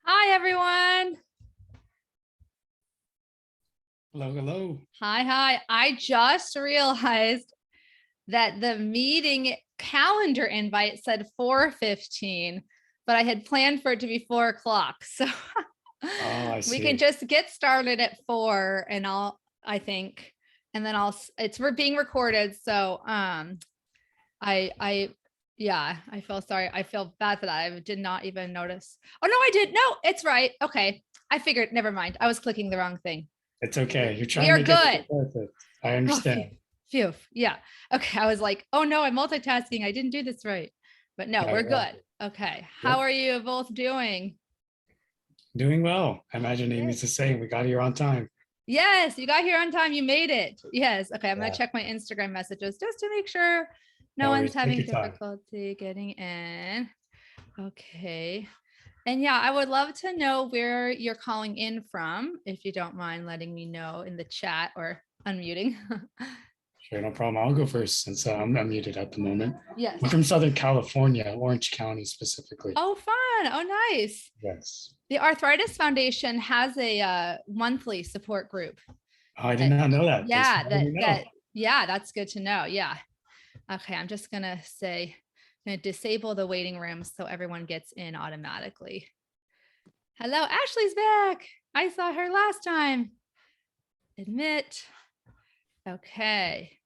Hi, everyone. Hello, hello. Hi. I just realized that the meeting calendar invite said 4:15, but I had planned for it to be 4 o'clock. So Oh, I we can see. just get started at 4 and I think, and then we're being recorded. So, yeah, I feel sorry. I feel bad for that. I did not even notice. Oh, no, I did. No, it's right. Okay. I figured, never mind. I was clicking the wrong thing. It's okay. You're We trying to are make it good. perfect. I Oh, understand. phew. Yeah. Okay. I was like, oh no, I'm multitasking. I didn't do this right. But no, we're Yeah. good. Okay. How Yep. are you both doing? Doing well. I imagine Good. Amy's the same. We got here on time. Yes, you got here on time. You made it. Yes. Okay. I'm going Yeah. to check my Instagram messages just to make sure no No one's worries. Take having your time. difficulty getting in. Okay. And yeah, I would love to know where you're calling in from, if you don't mind letting me know in the chat or unmuting. Sure, no problem. I'll go first since I'm muted at the moment. Yes. I'm from Southern California, Orange County specifically. Oh, fun. Oh, nice. Yes. The Arthritis Foundation has a monthly support group. Oh, I did not know that. Thanks for Yeah, letting me know. yeah, that's good to know. Yeah. Okay, I'm just gonna disable the waiting room so everyone gets in automatically. Hello, Ashley's back. I saw her last time. Admit. Okay.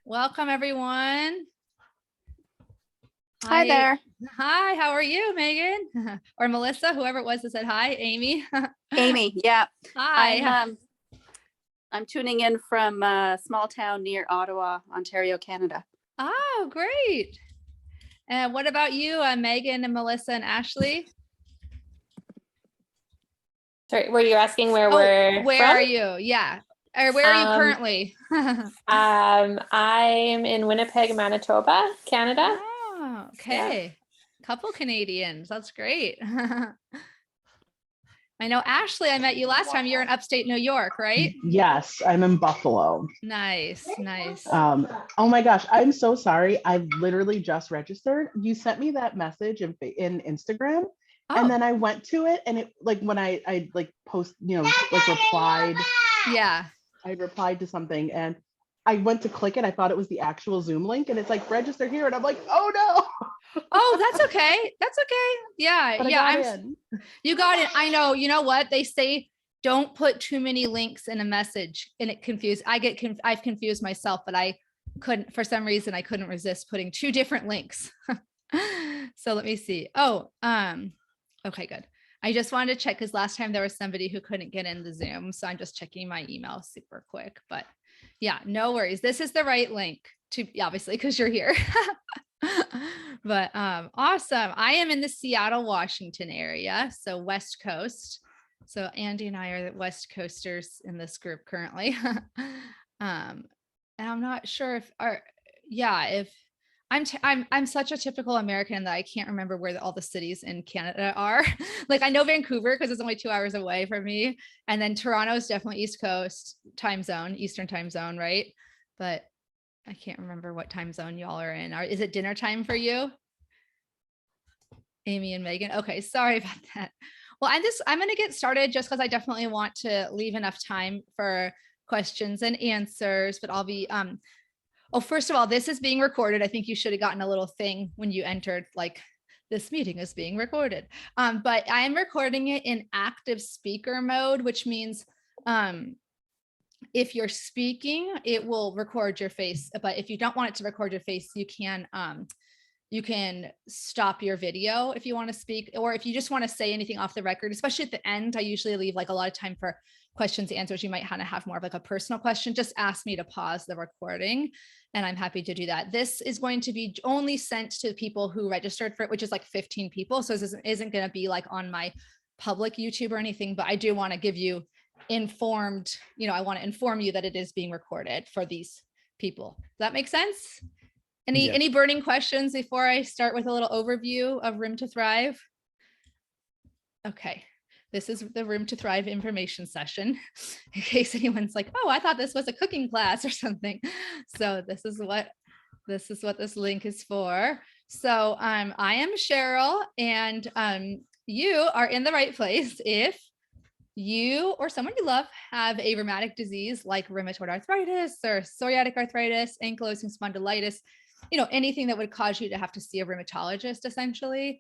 Welcome, everyone. Hi there. Hi, how are you, Megan? Or Melissa, whoever it was that said hi, Amy. Amy, yeah. Hi. I'm tuning in from a small town near Ottawa, Ontario, Canada. Oh, great. And what about you, Megan and Melissa and Ashley? Sorry, were you asking where we're where from? are you? Yeah. Or where are you currently? I'm in Winnipeg, Manitoba, Canada. Oh, okay. Yeah. Couple Canadians. That's great. I know, Ashley, I met you last time. You're in upstate New York, right? Yes, I'm in Buffalo. Nice. Oh my gosh, I'm so sorry. I literally just registered. You sent me that message in Instagram, and then I went to it, and it like when I like post, like replied. Yeah. I replied to something, and I went to click it. I thought it was the actual Zoom link, and it's like register here, and I'm like, oh no. Oh, that's okay. That's okay. Yeah. But Yeah. You got it. I know. You know what? They say don't put too many links in a message and it confused. I've confused myself, but I couldn't, for some reason, I couldn't resist putting two different links. So let me see. Oh, okay, good. I just wanted to check because last time there was somebody who couldn't get in the Zoom. So I'm just checking my email super quick, but yeah, no worries. This is the right link to obviously because you're here. But awesome. I am in the Seattle, Washington area, so West Coast. So Andy and I are the West Coasters in this group currently. And I'm not sure if I'm such a typical American that I can't remember where all the cities in Canada are. Like I know Vancouver because it's only 2 hours away from me, and then Toronto is definitely East Coast time zone, Eastern time zone, right? But I can't remember what time zone y'all are in. Is it dinner time for you? Amy and Megan. Okay, sorry about that. Well, I'm going to get started just because I definitely want to leave enough time for questions and answers, but I'll be, first of all, this is being recorded. I think you should have gotten a little thing when you entered, like this meeting is being recorded. But I am recording it in active speaker mode, which means, if you're speaking, it will record your face, but if you don't want it to record your face, you can stop your video if you want to speak, or if you just want to say anything off the record, especially at the end. I usually leave like a lot of time for questions, answers. You might want to have more of like a personal question. Just ask me to pause the recording and I'm happy to do that. This is going to be only sent to people who registered for it, which is like 15 people. So this isn't going to be like on my public YouTube or anything, but I do want to give you informed, I want to inform you that it is being recorded for these people. Does that make sense? Any burning questions before I start with a little overview of Rheum to Thrive? Okay, this is the Rheum to Thrive information session, in case anyone's like, oh, I thought this was a cooking class or something. So this is what this link is for. So I am Cheryl, and you are in the right place if you or someone you love have a rheumatic disease like rheumatoid arthritis or psoriatic arthritis, ankylosing spondylitis, anything that would cause you to have to see a rheumatologist essentially.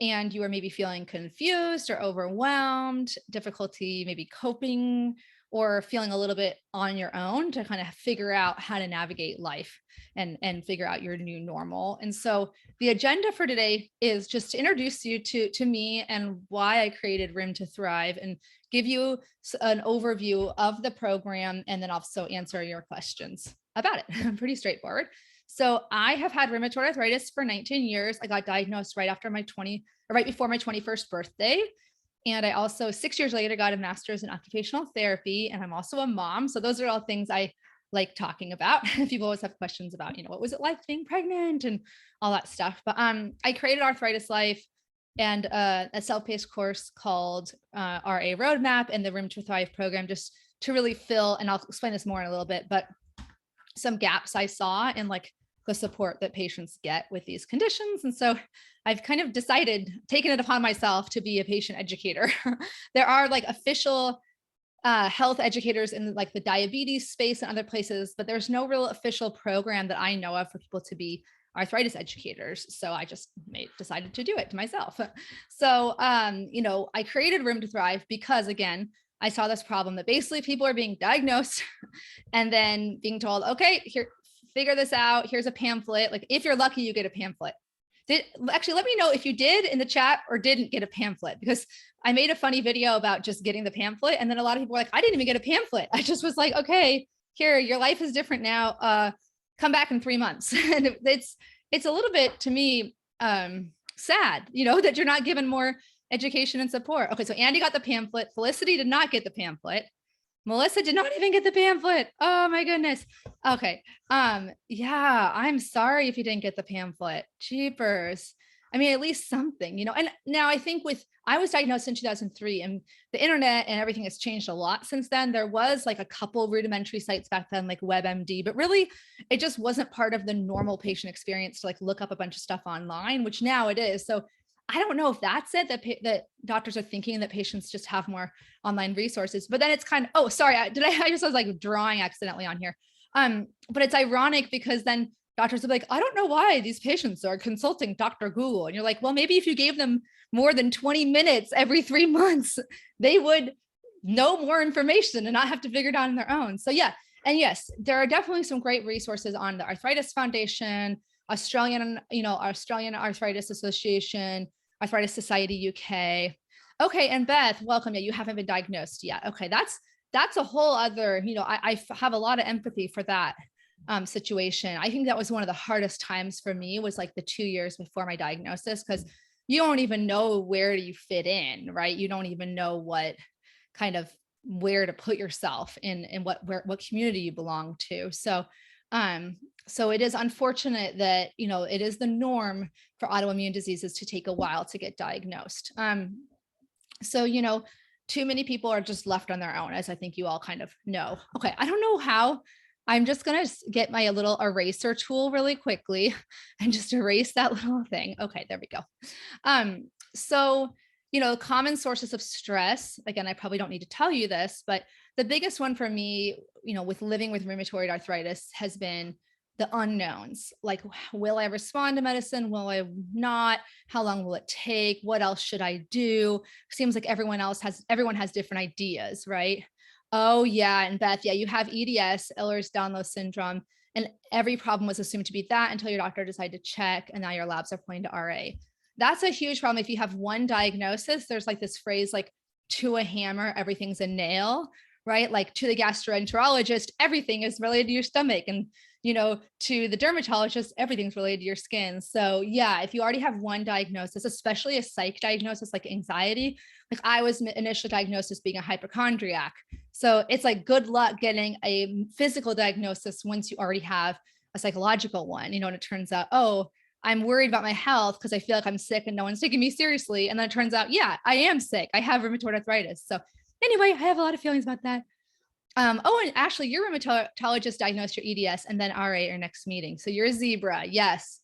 And you are maybe feeling confused or overwhelmed, difficulty maybe coping, or feeling a little bit on your own to kind of figure out how to navigate life and figure out your new normal. And so the agenda for today is just to introduce you to me and why I created Rheum to Thrive, and give you an overview of the program, and then also answer your questions about it. Pretty straightforward. So I have had rheumatoid arthritis for 19 years. I got diagnosed right before my 21st birthday. And I also 6 years later got a master's in occupational therapy, and I'm also a mom. So those are all things I like talking about. People always have questions about, what was it like being pregnant and all that stuff. But I created Arthritis Life and a self-paced course called RA Roadmap and the Rheum to Thrive program, just to really fill, and I'll explain this more in a little bit, but some gaps I saw in like the support that patients get with these conditions. And so I've kind of taken it upon myself to be a patient educator. There are like official health educators in like the diabetes space and other places, but there's no real official program that I know of for people to be arthritis educators. So I just decided to do it to myself. So, I created Rheum to Thrive because, again, I saw this problem that basically people are being diagnosed and then being told, okay, here, figure this out. Here's a pamphlet. Like, if you're lucky, you get a pamphlet. Actually, let me know if you did in the chat or didn't get a pamphlet, because I made a funny video about just getting the pamphlet. And then a lot of people were like, I didn't even get a pamphlet. I just was like, okay, here, your life is different now. Come back in 3 months. And it's a little bit, to me, sad, that you're not given more education and support. Okay, so Andy got the pamphlet. Felicity did not get the pamphlet. Melissa did not even get the pamphlet. Oh my goodness. Okay. Yeah, I'm sorry if you didn't get the pamphlet. Jeepers. I mean, at least something, and now I think I was diagnosed in 2003, and the internet and everything has changed a lot since then. There was like a couple rudimentary sites back then, like WebMD, but really it just wasn't part of the normal patient experience to like look up a bunch of stuff online, which now it is. So I don't know if that's it, that doctors are thinking that patients just have more online resources, but then it's kind of, oh, sorry, I just was like drawing accidentally on here. But it's ironic because then doctors are like, I don't know why these patients are consulting Dr. Google. And you're like, well, maybe if you gave them more than 20 minutes every 3 months, they would know more information and not have to figure it out on their own. So yeah. And yes, there are definitely some great resources on the Arthritis Foundation, Australian Arthritis Association, Arthritis Society UK. Okay, and Beth, welcome. Yeah, you haven't been diagnosed yet. Okay, that's a whole other, I have a lot of empathy for that situation. I think that was one of the hardest times for me, was like the 2 years before my diagnosis, because you don't even know where you fit in, right? You don't even know what kind of where to put yourself in and what community you belong to. So it is unfortunate that, it is the norm for autoimmune diseases to take a while to get diagnosed. Too many people are just left on their own, as I think you all kind of know. Okay, I don't know how. I'm just going to get my little eraser tool really quickly and just erase that little thing. Okay, there we go. Common sources of stress. Again, I probably don't need to tell you this, but the biggest one for me, with living with rheumatoid arthritis, has been the unknowns. Like, will I respond to medicine? Will I not? How long will it take? What else should I do? Seems like everyone has different ideas, right? Oh yeah. And Beth, yeah, you have EDS, Ehlers-Danlos syndrome, and every problem was assumed to be that until your doctor decided to check, and now your labs are pointing to RA. That's a huge problem. If you have one diagnosis, there's like this phrase, like, to a hammer, everything's a nail, right? Like, to the gastroenterologist, everything is related to your stomach, and to the dermatologist, everything's related to your skin. So yeah, if you already have one diagnosis, especially a psych diagnosis like anxiety, like I was initially diagnosed as being a hypochondriac. So it's like, good luck getting a physical diagnosis once you already have a psychological one, and it turns out, oh, I'm worried about my health because I feel like I'm sick and no one's taking me seriously. And then it turns out, yeah, I am sick. I have rheumatoid arthritis. So anyway, I have a lot of feelings about that. And Ashley, your rheumatologist diagnosed your EDS and then RA at your next meeting. So you're a zebra. Yes.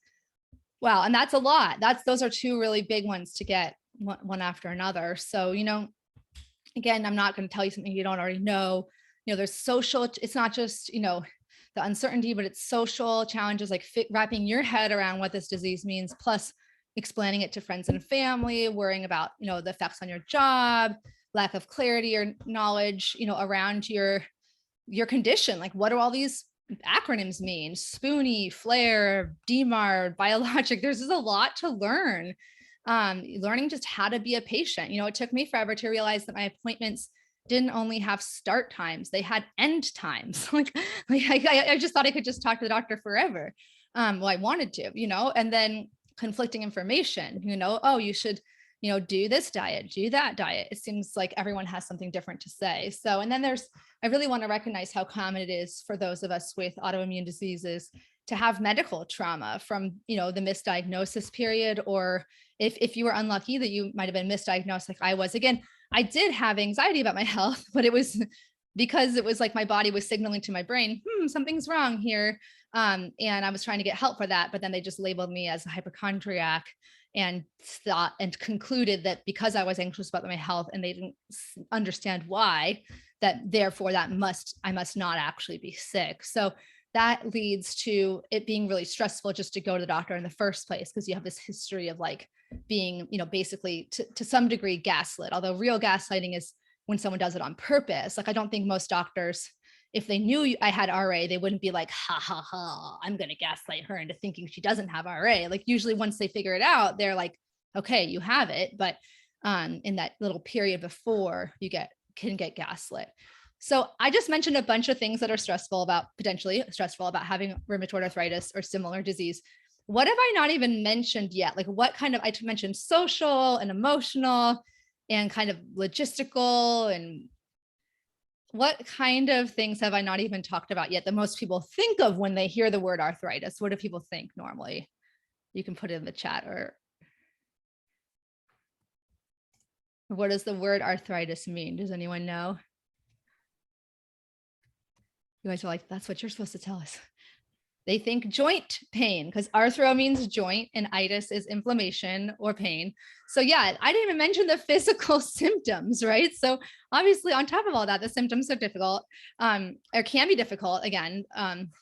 Wow. And that's a lot. Those are two really big ones to get one after another. So, again, I'm not going to tell you something you don't already know. There's social, it's not just, the uncertainty, but it's social challenges like wrapping your head around what this disease means, plus explaining it to friends and family, worrying about, the effects on your job, lack of clarity or knowledge, around your condition. Like, what do all these acronyms mean? SPOONY, FLAIR, DMARD, biologic. There's just a lot to learn. Learning just how to be a patient. It took me forever to realize that my appointments didn't only have start times, they had end times. I just thought I could just talk to the doctor forever. Well, I wanted to, and then conflicting information, oh, you should, do this diet, do that diet. It seems like everyone has something different to say. So, and then I really want to recognize how common it is for those of us with autoimmune diseases to have medical trauma from, the misdiagnosis period, or if you were unlucky that you might have been misdiagnosed like I was. Again, I did have anxiety about my health, but it was because it was like my body was signaling to my brain, something's wrong here. And I was trying to get help for that, but then they just labeled me as a hypochondriac and thought and concluded that because I was anxious about my health and they didn't understand why, that therefore I must not actually be sick. So that leads to it being really stressful just to go to the doctor in the first place, because you have this history of like being, basically to some degree gaslit, although real gaslighting is when someone does it on purpose. Like, I don't think most doctors, if they knew I had RA, they wouldn't be like, ha ha ha, I'm going to gaslight her into thinking she doesn't have RA. Like, usually once they figure it out, they're like, okay, you have it. But in that little period before, you can get gaslit. So I just mentioned a bunch of things that are potentially stressful about having rheumatoid arthritis or similar disease. What have I not even mentioned yet? Like, what kind of, I mentioned social and emotional and kind of logistical, and what kind of things have I not even talked about yet that most people think of when they hear the word arthritis? What do people think normally? You can put it in the chat. Or what does the word arthritis mean? Does anyone know? You guys are like, that's what you're supposed to tell us. They think joint pain, because arthro means joint and itis is inflammation or pain. So yeah, I didn't even mention the physical symptoms, right? So obviously on top of all that, the symptoms are difficult, or can be difficult. Again,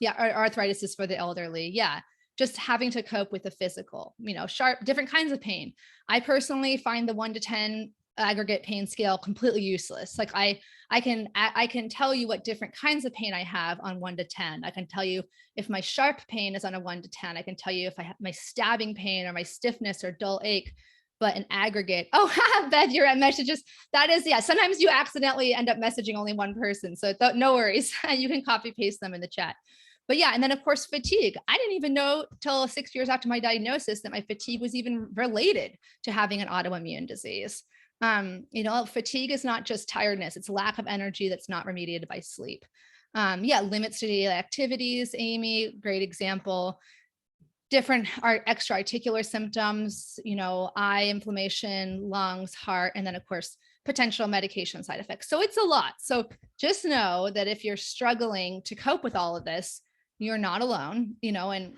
arthritis is for the elderly. Yeah, just having to cope with the physical, sharp, different kinds of pain. I personally find the 1 to 10 aggregate pain scale completely useless. Like I can tell you what different kinds of pain I have on 1 to 10. I can tell you if my sharp pain is on a 1 to 10. I can tell you if I have my stabbing pain or my stiffness or dull ache, but an aggregate. Oh, Beth, you're at messages. That is, yeah. Sometimes you accidentally end up messaging only one person. So no worries. You can copy paste them in the chat. But yeah, and then of course, fatigue. I didn't even know till 6 years after my diagnosis that my fatigue was even related to having an autoimmune disease. Fatigue is not just tiredness, it's lack of energy that's not remediated by sleep. Limits to daily activities. Amy, great example. Different extra articular symptoms, eye inflammation, lungs, heart, and then of course, potential medication side effects. So it's a lot. So just know that if you're struggling to cope with all of this, you're not alone, and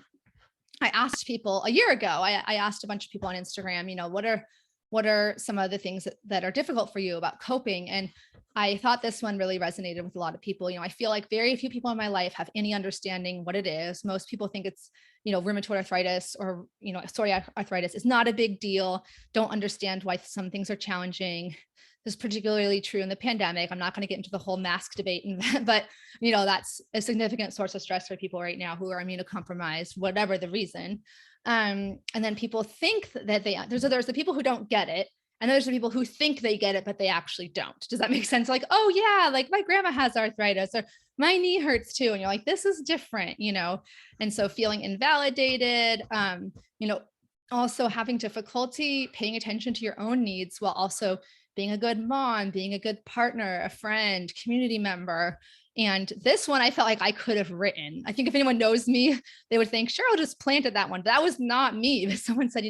I asked people a year ago, I asked a bunch of people on Instagram, what are some of the things that are difficult for you about coping? And I thought this one really resonated with a lot of people. I feel like very few people in my life have any understanding what it is. Most people think it's, rheumatoid arthritis or, psoriatic arthritis is not a big deal. Don't understand why some things are challenging. This is particularly true in the pandemic. I'm not going to get into the whole mask debate, but that's a significant source of stress for people right now who are immunocompromised, whatever the reason. And then people think that there's the people who don't get it. And there's the people who think they get it, but they actually don't. Does that make sense? Like, oh yeah, like my grandma has arthritis or my knee hurts too. And you're like, this is different, And so feeling invalidated, also having difficulty paying attention to your own needs while also being a good mom, being a good partner, a friend, community member. And this one, I felt like I could have written. I think if anyone knows me, they would think Cheryl just planted that one. That was not me. But someone said,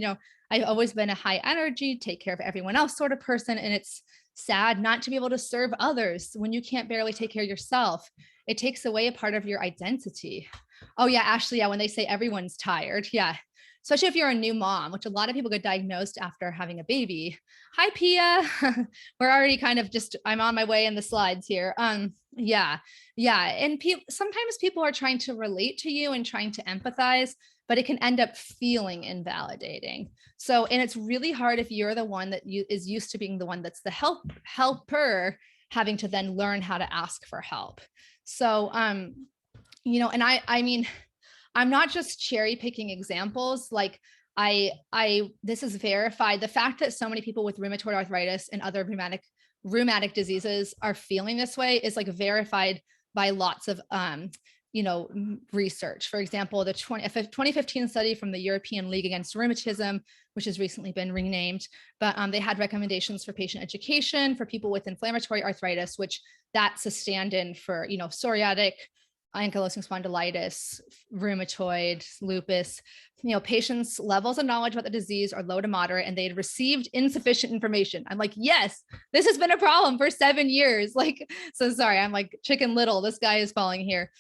I've always been a high energy, take care of everyone else sort of person. And it's sad not to be able to serve others when you can't barely take care of yourself. It takes away a part of your identity. Oh yeah, Ashley, yeah, when they say everyone's tired. Yeah. especially if you're a new mom, which a lot of people get diagnosed after having a baby. Hi, Pia. We're already kind of I'm on my way in the slides here. Yeah. And sometimes people are trying to relate to you and trying to empathize, but it can end up feeling invalidating. So, and it's really hard if you're the one that is used to being the one that's the helper, having to then learn how to ask for help. So, you know, and I mean, I'm not just cherry picking examples. Like this is verified. The fact that so many people with rheumatoid arthritis and other rheumatic diseases are feeling this way is like verified by lots of, you know, research. For example, the 2015 study from the European League Against Rheumatism, which has recently been renamed, but they had recommendations for patient education for people with inflammatory arthritis, which that's a stand-in for, you know, psoriatic, ankylosing spondylitis, rheumatoid, lupus. You know, patients' levels of knowledge about the disease are low to moderate, and they had received insufficient information. I'm like, yes, this has been a problem for 7 years. Like, so sorry, I'm like Chicken Little. This guy is falling here.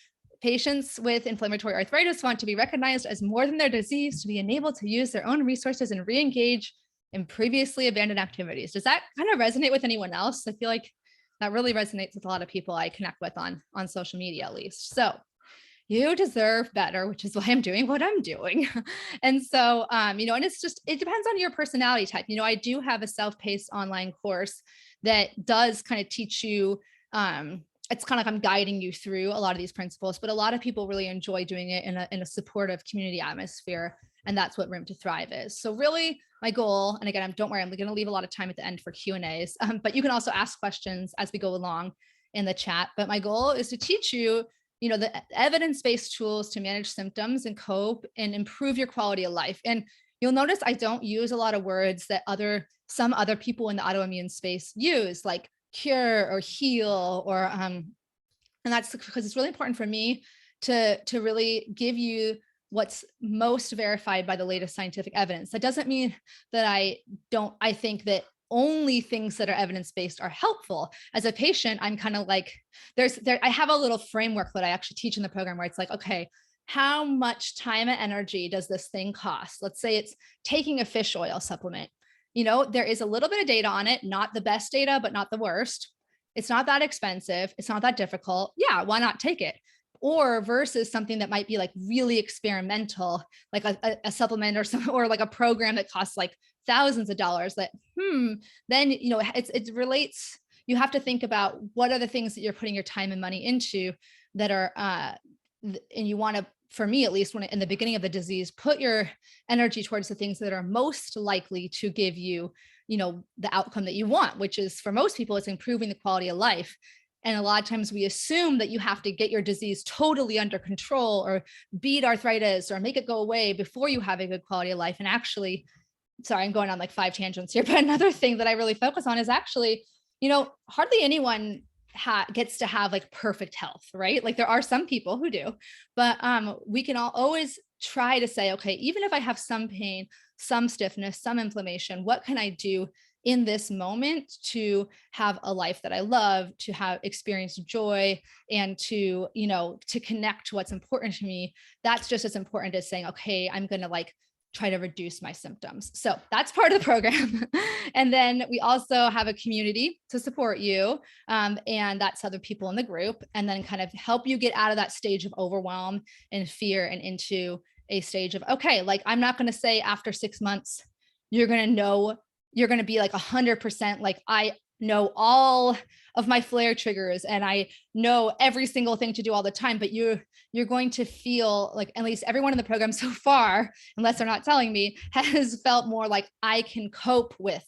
Patients with inflammatory arthritis want to be recognized as more than their disease, to be enabled to use their own resources and re-engage in previously abandoned activities. Does that kind of resonate with anyone else? I feel like that really resonates with a lot of people I connect with on social media, at least. So you deserve better, which is why I'm doing what I'm doing. And so, you know, and it depends on your personality type. You know, I do have a self-paced online course that does kind of teach you, it's kind of like I'm guiding you through a lot of these principles, but a lot of people really enjoy doing it in a supportive community atmosphere. And that's what Room to Thrive is. So really my goal, and again, don't worry, I'm going to leave a lot of time at the end for Q&As, but you can also ask questions as we go along in the chat. But my goal is to teach you, you know, the evidence-based tools to manage symptoms and cope and improve your quality of life. And you'll notice I don't use a lot of words that some other people in the autoimmune space use, like cure or heal, or and that's because it's really important for me to really give you what's most verified by the latest scientific evidence. That doesn't mean that I think that only things that are evidence-based are helpful. As a patient, I'm kind of like, I have a little framework that I actually teach in the program where it's like, okay, how much time and energy does this thing cost? Let's say it's taking a fish oil supplement. You know, there is a little bit of data on it, not the best data, but not the worst. It's not that expensive. It's not that difficult. Yeah, why not take it? Or versus something that might be like really experimental, like a supplement or like a program that costs like thousands of dollars, that, then, you know, it relates. You have to think about what are the things that you're putting your time and money into that are, and you want to, for me, at least when in the beginning of the disease, put your energy towards the things that are most likely to give you, you know, the outcome that you want, which is, for most people, it's improving the quality of life. And a lot of times we assume that you have to get your disease totally under control or beat arthritis or make it go away before you have a good quality of life. And actually, sorry, I'm going on like 5 tangents here, but another thing that I really focus on is actually, you know, hardly anyone gets to have like perfect health, right? Like there are some people who do, but we can always try to say, okay, even if I have some pain, some stiffness, some inflammation, what can I do in this moment to have a life that I love, to have experienced joy, and to, you know, to connect to what's important to me? That's just as important as saying, okay, I'm going to like try to reduce my symptoms. So that's part of the program. And then we also have a community to support you. And that's other people in the group, and then kind of help you get out of that stage of overwhelm and fear and into a stage of, okay, like I'm not going to say after 6 months, you're going to be like 100%, like I know all of my flare triggers and I know every single thing to do all the time, but you're going to feel like, at least everyone in the program so far, unless they're not telling me, has felt more like I can cope with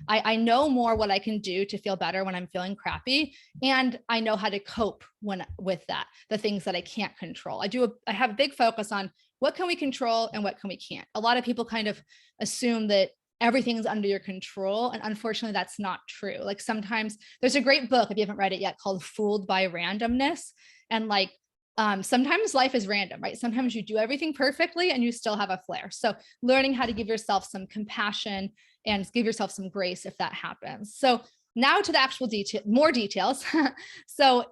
I know more what I can do to feel better when I'm feeling crappy. And I know how to cope with that, the things that I can't control. I have a big focus on what can we control and what can we can't. A lot of people kind of assume that everything's under your control. And unfortunately, that's not true. Like sometimes there's a great book, if you haven't read it yet, called Fooled by Randomness. And like, sometimes life is random, right? Sometimes you do everything perfectly and you still have a flare. So learning how to give yourself some compassion and give yourself some grace if that happens. So now to the actual more details. So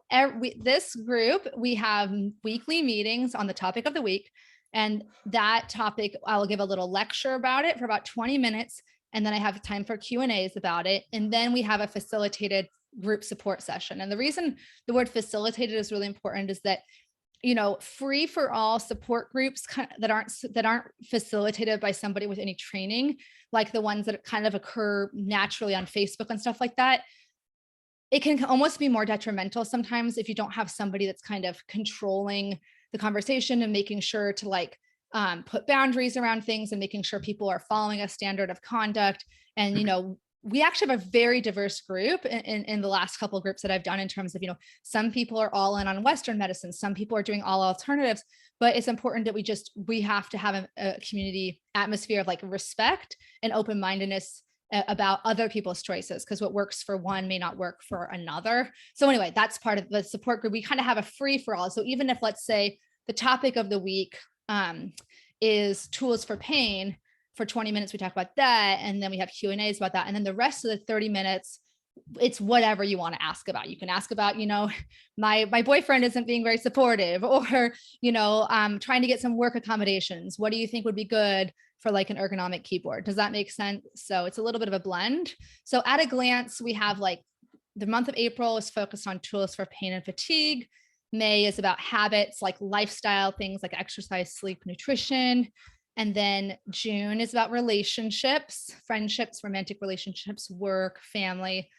this group, we have weekly meetings on the topic of the week. And that topic, I will give a little lecture about it for about 20 minutes. And then I have time for Q&As about it. And then we have a facilitated group support session. And the reason the word facilitated is really important is that, you know, free for all support groups that aren't facilitated by somebody with any training, like the ones that kind of occur naturally on Facebook and stuff like that, it can almost be more detrimental sometimes if you don't have somebody that's kind of controlling the conversation and making sure to like put boundaries around things and making sure people are following a standard of conduct. And, you know, we actually have a very diverse group in the last couple of groups that I've done in terms of, you know, some people are all in on Western medicine, some people are doing all alternatives, but it's important that we have to have a community atmosphere of like respect and open-mindedness about other people's choices, because what works for one may not work for another. So anyway, that's part of the support group. We kind of have a free for all. So even if, let's say, the topic of the week is tools for pain, for 20 minutes, we talk about that. And then we have Q&As about that. And then the rest of the 30 minutes, it's whatever you want to ask about. You can ask about, you know, my boyfriend isn't being very supportive, or, you know, trying to get some work accommodations. What do you think would be good for like an ergonomic keyboard? Does that make sense? So it's a little bit of a blend. So at a glance, we have like the month of April is focused on tools for pain and fatigue. May is about habits, like lifestyle things like exercise, sleep, nutrition. And then June is about relationships, friendships, romantic relationships, work, family.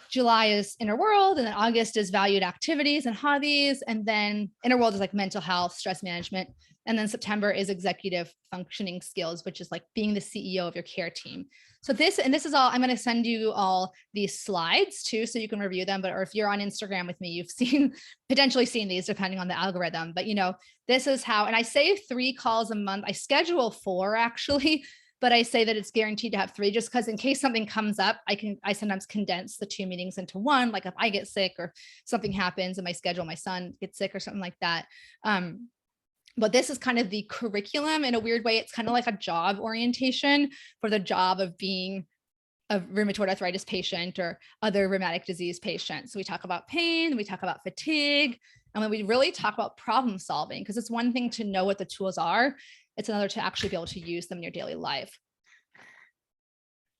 July is inner world, and then August is valued activities and hobbies. And then inner world is like mental health, stress management. And then September is executive functioning skills, which is like being the CEO of your care team. So this is all, I'm going to send you all these slides too, so you can review them. But, or if you're on Instagram with me, you've potentially seen these depending on the algorithm, but you know, this is how, and I say 3 calls a month. I schedule 4 actually, but I say that it's guaranteed to have 3 just because in case something comes up, I sometimes condense the 2 meetings into 1, like if I get sick or something happens in my schedule, my son gets sick or something like that. But this is kind of the curriculum in a weird way. It's kind of like a job orientation for the job of being a rheumatoid arthritis patient or other rheumatic disease patient. So we talk about pain, we talk about fatigue, and when we really talk about problem solving, because it's one thing to know what the tools are, it's another to actually be able to use them in your daily life.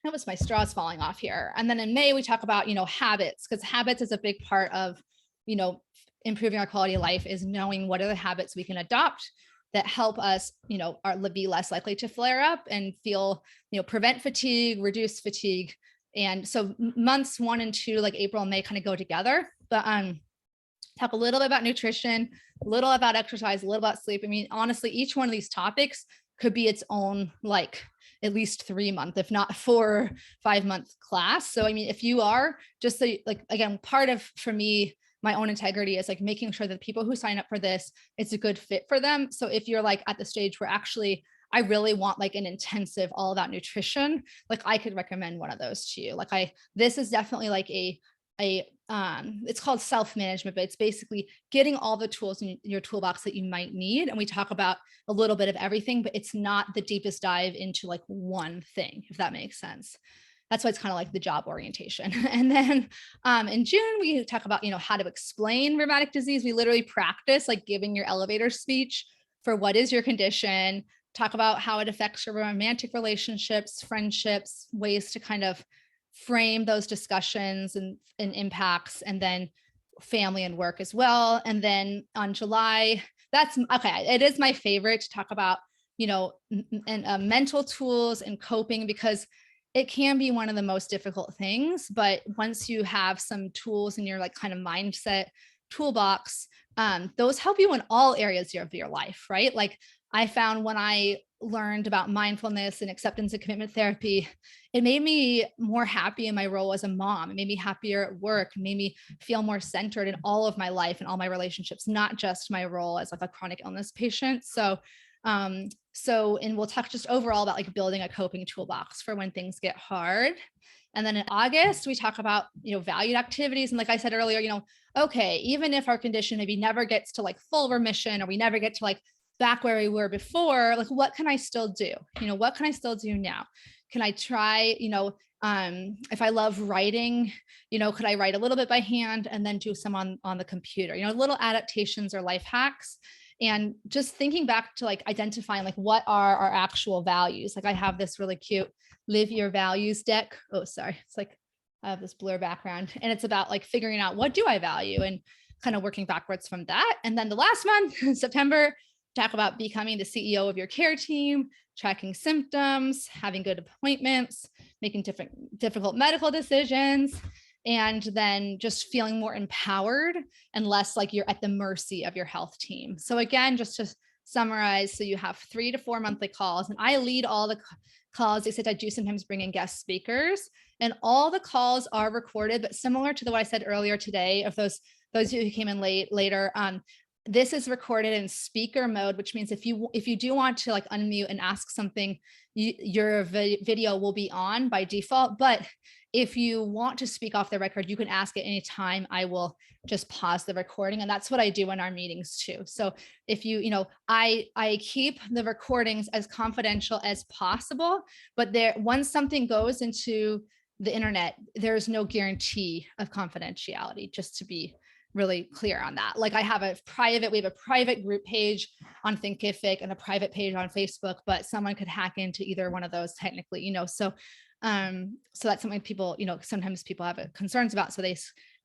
That was my straws falling off here. And then in May, we talk about, you know, habits, because habits is a big part of, you know, improving our quality of life, is knowing what are the habits we can adopt that help us, you know, be less likely to flare up and feel, you know, prevent fatigue, reduce fatigue. And so months 1 and 2, like April and May, kind of go together. But talk a little bit about nutrition, a little about exercise, a little about sleep. I mean, honestly, each one of these topics could be its own, like at least 3-month, if not 4 or 5-month class. So, I mean, if you are just like, again, part of, for me, my own integrity is like making sure that people who sign up for this, it's a good fit for them. So if you're like at the stage where actually I really want like an intensive all about nutrition, like I could recommend one of those to you. Like this is definitely like it's called self-management, but it's basically getting all the tools in your toolbox that you might need. And we talk about a little bit of everything, but it's not the deepest dive into like one thing, if that makes sense. That's why it's kind of like the job orientation. And then in June, we talk about, you know, how to explain rheumatic disease. We literally practice like giving your elevator speech for what is your condition, talk about how it affects your romantic relationships, friendships, ways to kind of frame those discussions and impacts, and then family and work as well. And then on July, that's okay. It is my favorite to talk about, you know, mental tools and coping, because it can be one of the most difficult things. But once you have some tools in your like kind of mindset toolbox, those help you in all areas of your life, right? Like I found when I learned about mindfulness and acceptance and commitment therapy, it made me more happy in my role as a mom. It made me happier at work, it made me feel more centered in all of my life and all my relationships, not just my role as like a chronic illness patient. So and we'll talk just overall about like building a coping toolbox for when things get hard. And then in August, we talk about, you know, valued activities. And like I said earlier, you know, okay, even if our condition maybe never gets to like full remission, or we never get to like back where we were before, like what can I still do? You know, what can I still do now? Can I try, you know, if I love writing, you know, could I write a little bit by hand and then do some on the computer, you know, little adaptations or life hacks. And just thinking back to like identifying like what are our actual values. Like I have this really cute live your values deck. Oh, sorry. It's like I have this blur background, and it's about like figuring out what do I value and kind of working backwards from that. And then the last month, September, talk about becoming the CEO of your care team, tracking symptoms, having good appointments, making difficult medical decisions, and then just feeling more empowered and less like you're at the mercy of your health team. So again, just to summarize, so you have 3 to 4 monthly calls, and I lead all the calls. They said I do sometimes bring in guest speakers, and all the calls are recorded, but similar to what I said earlier today, of those of you who came in later, this is recorded in speaker mode, which means if you do want to like unmute and ask something, your video will be on by default. But if you want to speak off the record, you can ask at any time. I will just pause the recording, and that's what I do in our meetings too. So if I keep the recordings as confidential as possible, but once something goes into the internet, there's no guarantee of confidentiality, just to be really clear on that. Like we have a private group page on Thinkific and a private page on Facebook, but someone could hack into either one of those technically, so that's something people, sometimes people have concerns about. So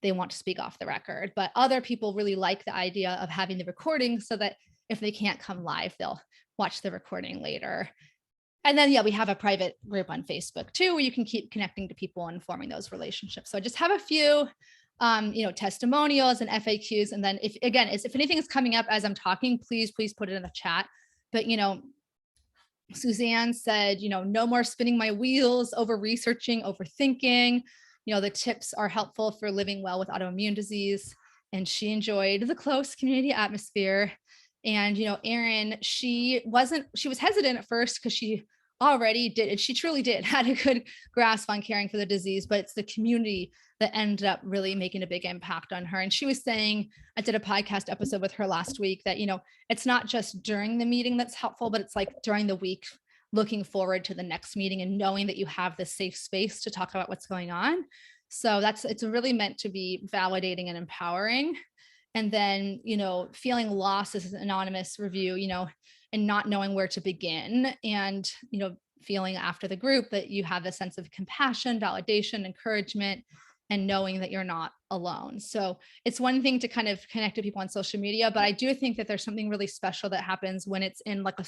they want to speak off the record, but other people really like the idea of having the recording so that if they can't come live, they'll watch the recording later. And then, we have a private group on Facebook too, where you can keep connecting to people and forming those relationships. So I just have a few testimonials and FAQs. And then if anything is coming up as I'm talking, please put it in the chat. But, Suzanne said, no more spinning my wheels, over researching, overthinking. The tips are helpful for living well with autoimmune disease. And she enjoyed the close community atmosphere. And, Erin, she was hesitant at first because she already did, and she truly did, had a good grasp on caring for the disease, but it's the community that ended up really making a big impact on her. And she was saying, I did a podcast episode with her last week, that, it's not just during the meeting that's helpful, but it's like during the week, looking forward to the next meeting and knowing that you have this safe space to talk about what's going on. So it's really meant to be validating and empowering. And then, feeling lost as an anonymous review, and not knowing where to begin, and, feeling after the group that you have a sense of compassion, validation, encouragement, and knowing that you're not alone. So it's one thing to kind of connect to people on social media, but I do think that there's something really special that happens when it's in like a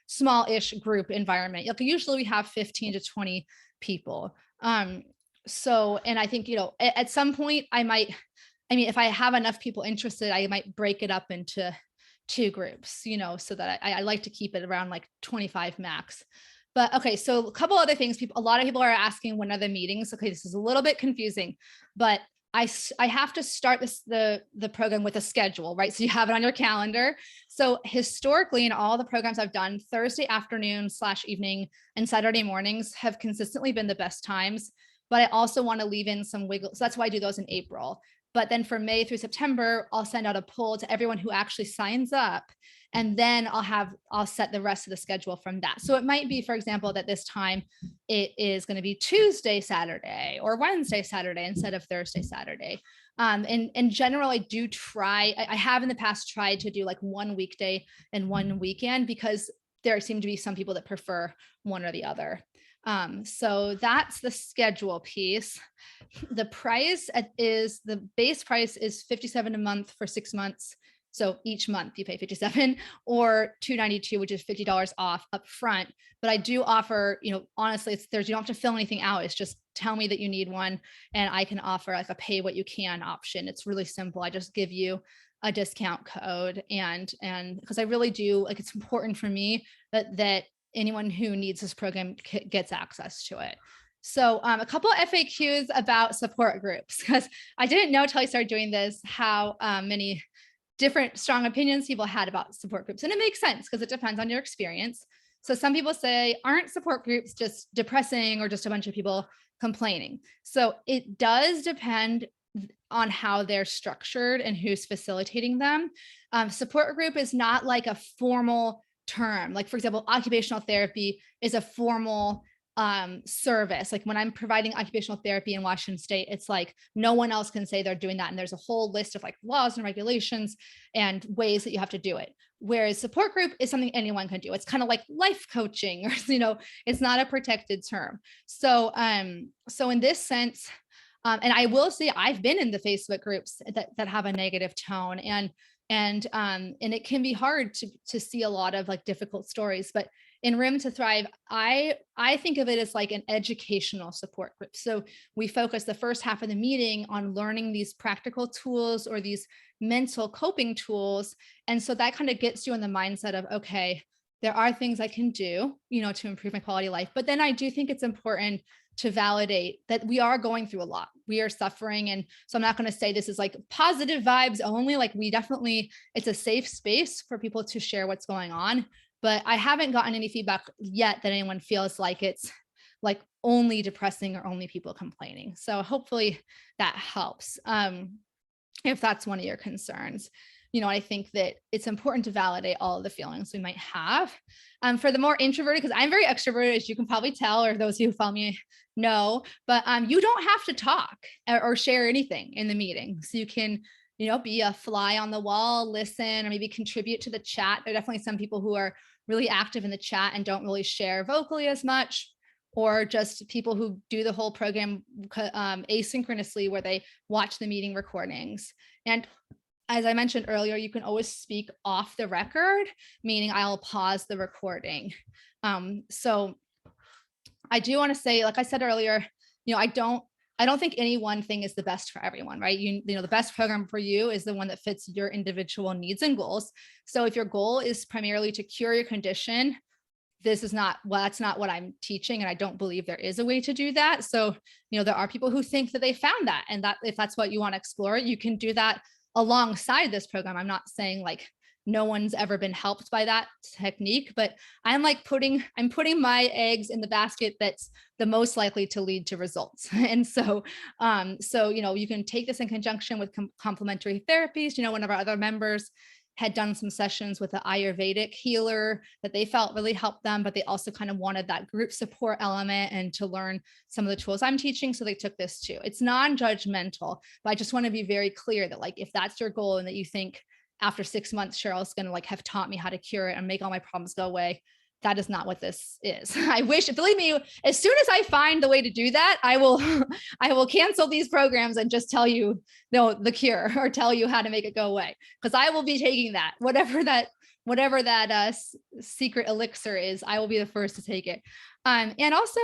small-ish group environment. Like usually we have 15 to 20 people. So, and I think, at some point if I have enough people interested, I might break it up into 2 groups, so that I like to keep it around like 25 max. But okay, so a couple other things. A lot of people are asking when are the meetings. Okay, this is a little bit confusing, but I have to start the program with a schedule, right? So you have it on your calendar. So historically, in all the programs I've done, Thursday afternoon/evening and Saturday mornings have consistently been the best times. But I also want to leave in some wiggle. So that's why I do those in April. But then for May through September, I'll send out a poll to everyone who actually signs up. And then I'll set the rest of the schedule from that. So it might be, for example, that this time it is going to be Tuesday, Saturday, or Wednesday, Saturday, instead of Thursday, Saturday. And in general, I do try, I have in the past tried to do like one weekday and one weekend, because there seem to be some people that prefer one or the other. So that's the schedule piece. The base price is $57 a month for 6 months. So each month you pay $57, or $292, which is $50 off up front. But I do offer, honestly, you don't have to fill anything out. It's just tell me that you need one, and I can offer like a pay what you can option. It's really simple. I just give you a discount code, and because I really do, like, it's important for me that anyone who needs this program gets access to it. So a couple of FAQs about support groups, because I didn't know till I started doing this how many different strong opinions people had about support groups. And it makes sense because it depends on your experience. So some people say, aren't support groups just depressing or just a bunch of people complaining? So it does depend on how they're structured and who's facilitating them. Support group is not like a formal term. Like, for example, occupational therapy is a formal service. Like when I'm providing occupational therapy in Washington State, it's like no one else can say they're doing that. And there's a whole list of like laws and regulations and ways that you have to do it. Whereas support group is something anyone can do. It's kind of like life coaching, or, you know, it's not a protected term. So, so in this sense, and I will say I've been in the Facebook groups that have a negative tone, and it can be hard to see a lot of like difficult stories. But in Rheum to Thrive, I think of it as like an educational support group. So we focus the first half of the meeting on learning these practical tools or these mental coping tools. And so that kind of gets you in the mindset of, okay, there are things I can do, you know, to improve my quality of life. But then I do think it's important to validate that we are going through a lot. We are suffering. And so I'm not going to say this is like positive vibes only. Like we definitely, it's a safe space for people to share what's going on. But I haven't gotten any feedback yet that anyone feels like it's like only depressing or only people complaining. So hopefully that helps. If that's one of your concerns. You know, I think that it's important to validate all of the feelings we might have. For the more introverted, because I'm very extroverted, as you can probably tell, or those who follow me know, but you don't have to talk or share anything in the meeting. So you can, you know, be a fly on the wall, listen, or maybe contribute to the chat. There are definitely some people who are really active in the chat and don't really share vocally as much, or just people who do the whole program asynchronously, where they watch the meeting recordings. And as I mentioned earlier, you can always speak off the record, meaning I'll pause the recording. So I do want to say, like I said earlier, you know, I don't think any one thing is the best for everyone, right? You know, the best program for you is the one that fits your individual needs and goals. So if your goal is primarily to cure your condition, this is not, well, that's not what I'm teaching. And I don't believe there is a way to do that. So, you know, there are people who think that they found that, and that if that's what you want to explore, you can do that alongside this program. I'm not saying like no one's ever been helped by that technique, but I'm putting my eggs in the basket that's the most likely to lead to results. And so, you know, you can take this in conjunction with complementary therapies. You know, one of our other members had done some sessions with an Ayurvedic healer that they felt really helped them, but they also kind of wanted that group support element and to learn some of the tools I'm teaching. So they took this too. It's non-judgmental, but I just want to be very clear that like, if that's your goal and that you think after 6 months, Cheryl's going to like have taught me how to cure it and make all my problems go away, that is not what this is. I wish, believe me, as soon as I find the way to do that, I will cancel these programs and just tell you, no, the cure, or tell you how to make it go away. Because I will be taking that, whatever that secret elixir is, I will be the first to take it. And also,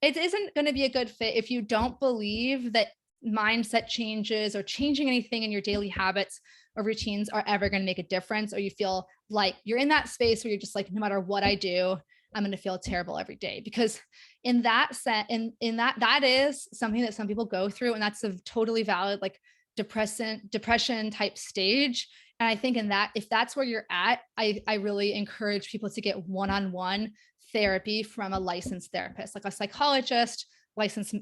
it isn't going to be a good fit if you don't believe that mindset changes or changing anything in your daily habits or routines are ever going to make a difference, or you feel like you're in that space where you're just like, no matter what I do, I'm going to feel terrible every day. Because in that set, in that is something that some people go through, and that's a totally valid like depression type stage. And I think if that's where you're at, I really encourage people to get one-on-one therapy from a licensed therapist, like a psychologist, licensed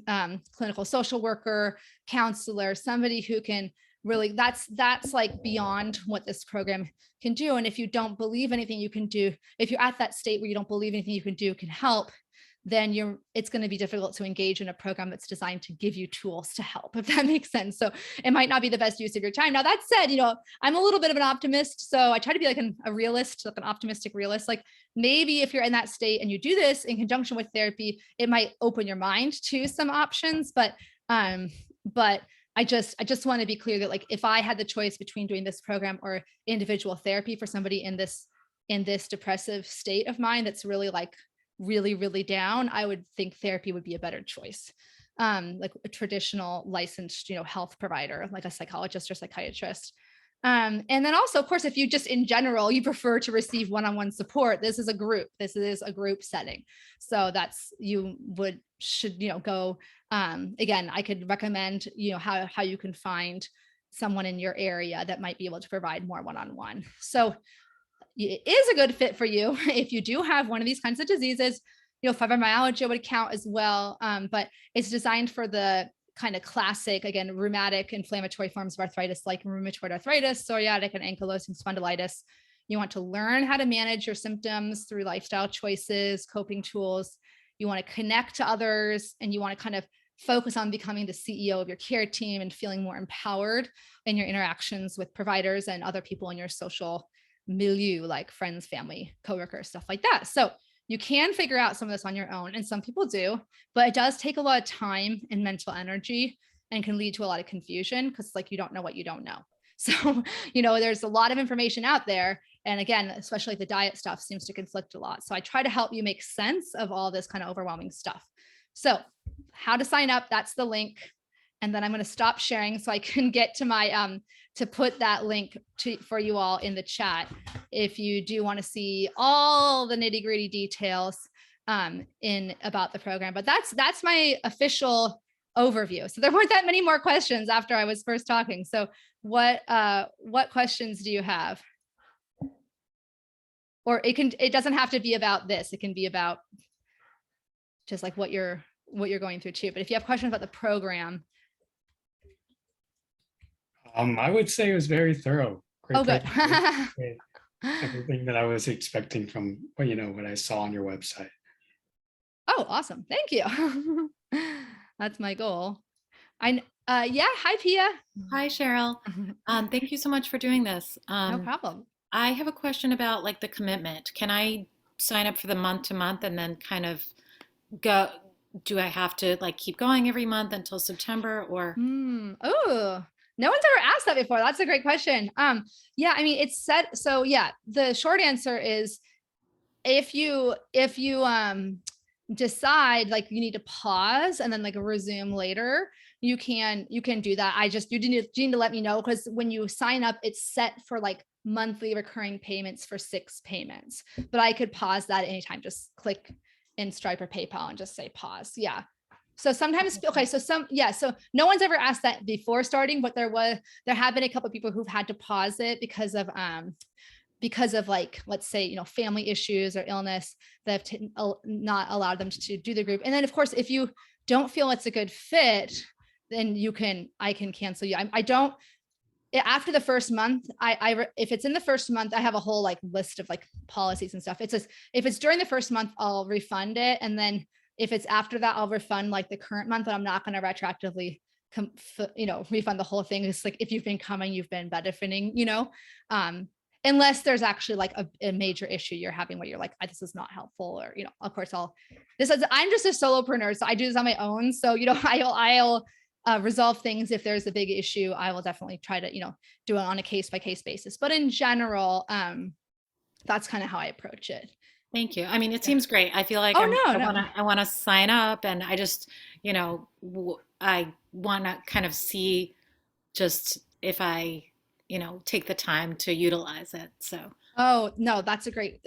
clinical social worker, counselor, somebody who can really, that's like beyond what this program can do. And if you don't believe anything you can do, if you're at that state where you don't believe anything you can do can help, then it's going to be difficult to engage in a program that's designed to give you tools to help, if that makes sense. So it might not be the best use of your time. Now, that said, you know, I'm a little bit of an optimist. So I try to be like a realist, like an optimistic realist. Like maybe if you're in that state and you do this in conjunction with therapy, it might open your mind to some options. But I just want to be clear that like, if I had the choice between doing this program or individual therapy for somebody in this depressive state of mind, that's really like really, really down, I would think therapy would be a better choice. Like a traditional licensed, you know, health provider, like a psychologist or psychiatrist. And then also, of course, if you just in general, you prefer to receive one-on-one support, this is a group setting. So should, you know, go, again, I could recommend, you know, how you can find someone in your area that might be able to provide more one-on-one. So it is a good fit for you if you do have one of these kinds of diseases. You know, fibromyalgia would count as well, but it's designed for the kind of classic, again, rheumatic inflammatory forms of arthritis, like rheumatoid arthritis, psoriatic and ankylosing spondylitis. You want to learn how to manage your symptoms through lifestyle choices, coping tools, you want to connect to others, and you want to kind of focus on becoming the CEO of your care team and feeling more empowered in your interactions with providers and other people in your social milieu, like friends, family, coworkers, stuff like that. So you can figure out some of this on your own, and some people do, but it does take a lot of time and mental energy and can lead to a lot of confusion because like you don't know what you don't know. So, there's a lot of information out there. And again, especially the diet stuff seems to conflict a lot. So I try to help you make sense of all this kind of overwhelming stuff. So how to sign up, that's the link. And then I'm going to stop sharing so I can get to my, to put that link for you all in the chat. If you do want to see all the nitty gritty details about the program, but that's my official overview. So there weren't that many more questions after I was first talking. So what questions do you have? Or it doesn't have to be about this. It can be about just like what you're going through too. But if you have questions about the program. I would say it was very thorough. Great Oh, good. great. Everything that I was expecting from what I saw on your website. Oh, awesome. Thank you. That's my goal. Yeah. Hi, Pia. Hi, Cheryl. Thank you so much for doing this. No problem. I have a question about like the commitment. Can I sign up for the month to month and then kind of go? Do I have to like keep going every month until September or? Oh, no one's ever asked that before. That's a great question. Yeah, I mean, it's set. So yeah, the short answer is if you decide like you need to pause and then like resume later, you can do that. You need to let me know, because when you sign up, it's set for like monthly recurring payments for 6 payments, but I could pause that at any time. Just click in Stripe or PayPal and just say pause. Yeah. So sometimes, okay. So so no one's ever asked that before starting, but there have been a couple of people who've had to pause it because of like, let's say, family issues or illness that have not allowed them to do the group. And then of course, if you don't feel it's a good fit, then I can cancel you. I don't, after the first month, if it's in the first month, I have a whole like list of like policies and stuff. It says, if it's during the first month, I'll refund it. And then if it's after that, I'll refund like the current month, but I'm not going to retroactively refund the whole thing. It's like, if you've been coming, you've been benefiting, unless there's actually like a major issue you're having where you're like, this is not helpful, or, of course I'm just a solopreneur, so I do this on my own. So, I'll resolve things. If there's a big issue, I will definitely try to, do it on a case by case basis. But in general, that's kind of how I approach it. Thank you. I mean, it seems great. I feel like I want to sign up, and I just, I want to kind of see just if I, take the time to utilize it. So. Oh, no, that's a great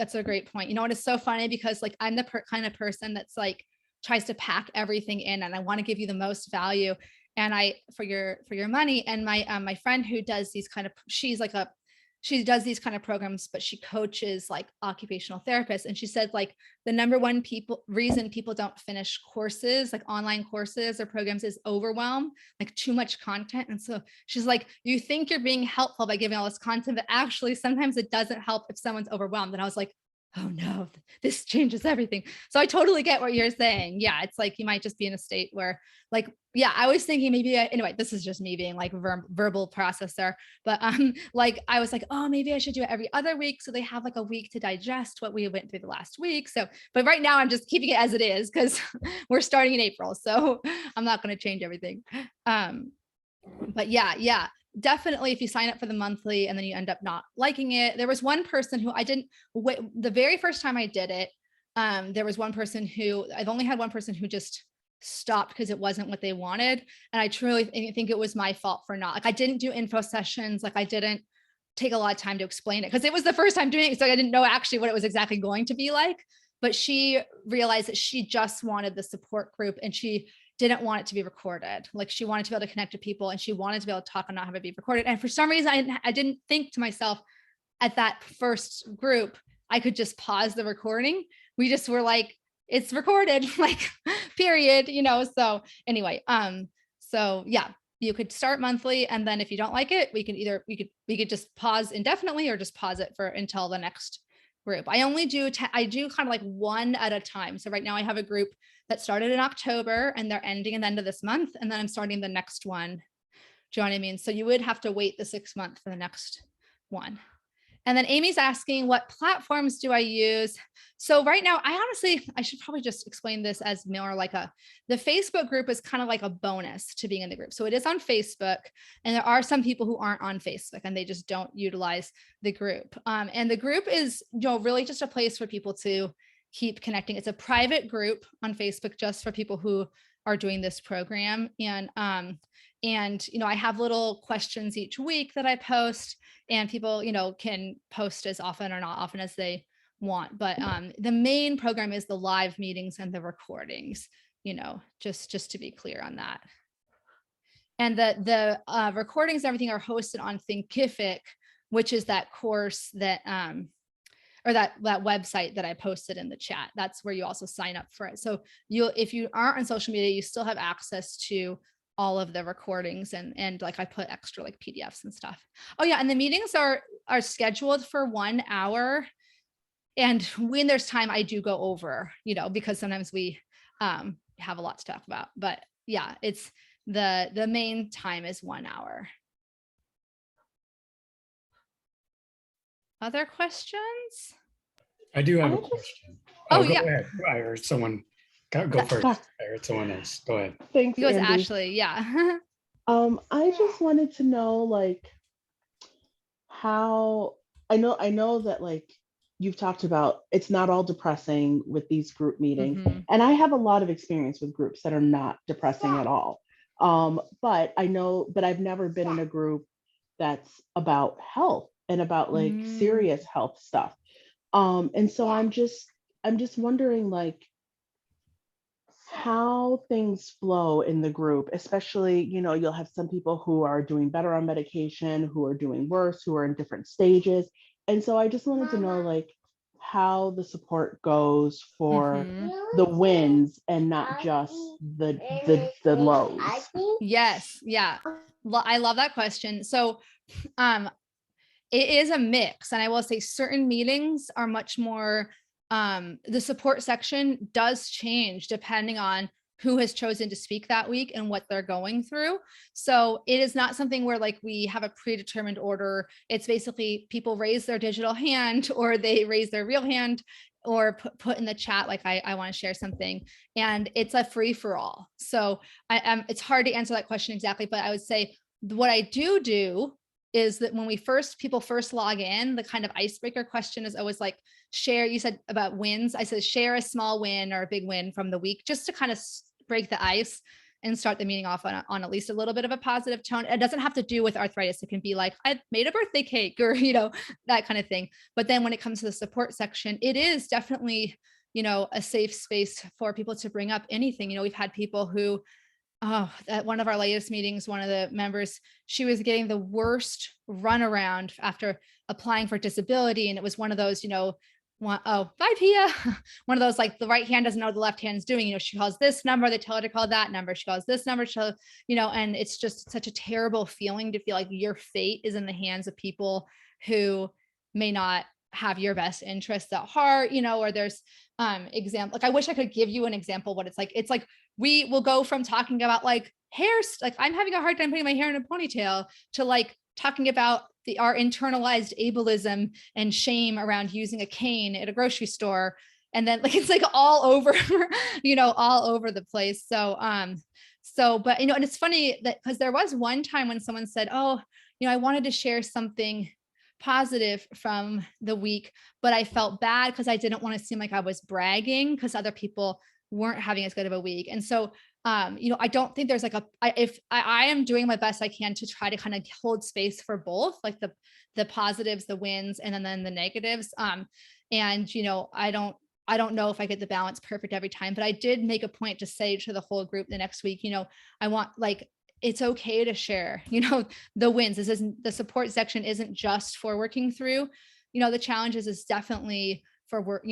point. What is so funny, because like, I'm the kind of person that's like, tries to pack everything in, and I want to give you the most value and for your money. And my friend who does these kind of, she does these kind of programs, but she coaches like occupational therapists. And she said like the number one reason people don't finish courses, like online courses or programs, is overwhelm, like too much content. And so she's like, you think you're being helpful by giving all this content, but actually sometimes it doesn't help if someone's overwhelmed. And I was like, oh no, this changes everything. So I totally get what you're saying. Yeah. It's like, you might just be in a state where like, yeah, I was thinking anyway, this is just me being like verbal processor, but like, I was like, oh, maybe I should do it every other week, so they have like a week to digest what we went through the last week. So, but right now I'm just keeping it as it is, because we're starting in April. So I'm not going to change everything. But yeah. Definitely, if you sign up for the monthly and then you end up not liking it. There was one person who the very first time I did it, there was one person I've only had one person who just stopped because it wasn't what they wanted. And I truly think it was my fault for not, like, I didn't do info sessions. Like, I didn't take a lot of time to explain it because it was the first time doing it. So I didn't know actually what it was exactly going to be like, but she realized that she just wanted the support group, and she didn't want it to be recorded. Like, she wanted to be able to connect to people, and she wanted to be able to talk and not have it be recorded. And for some reason, I didn't think to myself at that first group, I could just pause the recording. We just were like, it's recorded, like, period, so anyway, so yeah, you could start monthly. And then if you don't like it, we could just pause indefinitely, or just pause it until the next group. I only do, I do kind of like one at a time. So right now I have a group that started in October and they're ending at the end of this month. And then I'm starting the next one. Do you know what I mean? So you would have to wait the 6 months for the next one. And then Amy's asking, what platforms do I use? So right now, I should probably just explain this as more like the Facebook group is kind of like a bonus to being in the group. So it is on Facebook, and there are some people who aren't on Facebook and they just don't utilize the group. And the group is, really just a place for people to keep connecting. It's a private group on Facebook just for people who are doing this program. And I have little questions each week that I post, and people, can post as often or not often as they want. But the main program is the live meetings and the recordings, just to be clear on that. And the recordings, everything are hosted on Thinkific, which is that course that, or that website that I posted in the chat. That's where you also sign up for it. So if you aren't on social media, you still have access to all of the recordings and like I put extra like PDFs and stuff. Oh yeah. And the meetings are scheduled for 1 hour. And when there's time, I do go over, because sometimes we have a lot to talk about, but yeah, it's the main time is 1 hour. Other questions? I do have a question. Oh, go yeah. ahead. I heard someone go first. I heard someone else. Go ahead. Thanks, It was Andy. Ashley. Yeah. I just wanted to know, like, how I know that like you've talked about it's not all depressing with these group meetings, and I have a lot of experience with groups that are not depressing at all. But I've never been in a group that's about health and about like serious health stuff. And so I'm just wondering, like, how things flow in the group, especially, you'll have some people who are doing better on medication, who are doing worse, who are in different stages. And so I just wanted to know, like, how the support goes for the wins and not just the lows. Yes. Yeah. I love that question. So, it is a mix. And I will say certain meetings are much more, the support section does change depending on who has chosen to speak that week and what they're going through. So it is not something where like we have a predetermined order. It's basically people raise their digital hand or they raise their real hand or put in the chat, like, I want to share something, and it's a free for all. So it's hard to answer that question exactly, but I would say what I do is that when people first log in, the kind of icebreaker question is always like, share, you said about wins. I said, share a small win or a big win from the week, just to kind of break the ice and start the meeting off on at least a little bit of a positive tone. It doesn't have to do with arthritis. It can be like, I made a birthday cake or, that kind of thing. But then when it comes to the support section, it is definitely, a safe space for people to bring up anything. We've had people who, at one of our latest meetings, one of the members, she was getting the worst runaround after applying for disability. And it was one of those, bye, Pia. One of those, like, the right hand doesn't know what the left hand is doing. She calls this number, they tell her to call that number. She calls this number, and it's just such a terrible feeling to feel like your fate is in the hands of people who may not have your best interests at heart, or there's example. Like, I wish I could give you an example what it's like. It's like, we will go from talking about like hair, like I'm having a hard time putting my hair in a ponytail, to like talking about our internalized ableism and shame around using a cane at a grocery store. And then like, it's like all over, all over the place. So, but, and it's funny that, because there was one time when someone said, oh, I wanted to share something positive from the week, but I felt bad because I didn't want to seem like I was bragging because other people weren't having as good of a week. And so, I don't think there's like if I am doing my best I can to try to kind of hold space for both, like the positives, the wins, and then the negatives. And, I don't know if I get the balance perfect every time, but I did make a point to say to the whole group the next week, I want, like, it's okay to share, the wins. This isn't, the support section isn't just for working through, the challenges, is definitely for work,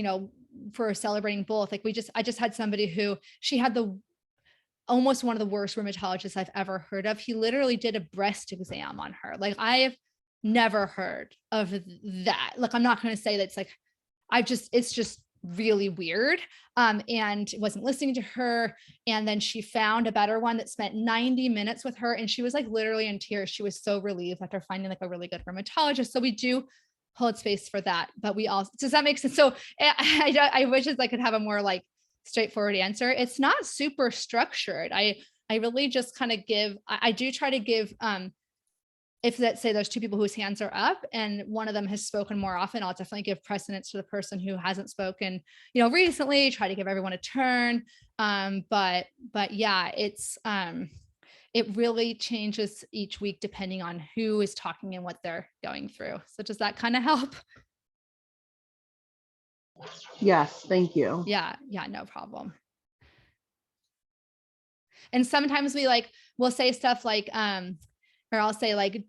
for celebrating both. Like, I just had somebody who, she had almost one of the worst rheumatologists I've ever heard of. He literally did a breast exam on her. Like, I have never heard of that. Like, I'm not going to say that's like, it's just really weird. And wasn't listening to her. And then she found a better one that spent 90 minutes with her. And she was like literally in tears. She was so relieved after finding like a really good rheumatologist. So we do hold space for that, but we also, does that make sense? So I wish I could have a more like straightforward answer. It's not super structured. I really just kind of give, I do try to give, if let's say there's two people whose hands are up and one of them has spoken more often, I'll definitely give precedence to the person who hasn't spoken, recently, try to give everyone a turn. But yeah, it really changes each week depending on who is talking and what they're going through. So does that kind of help? Yes, thank you. Yeah, no problem. And sometimes we'll say stuff like, or I'll say like,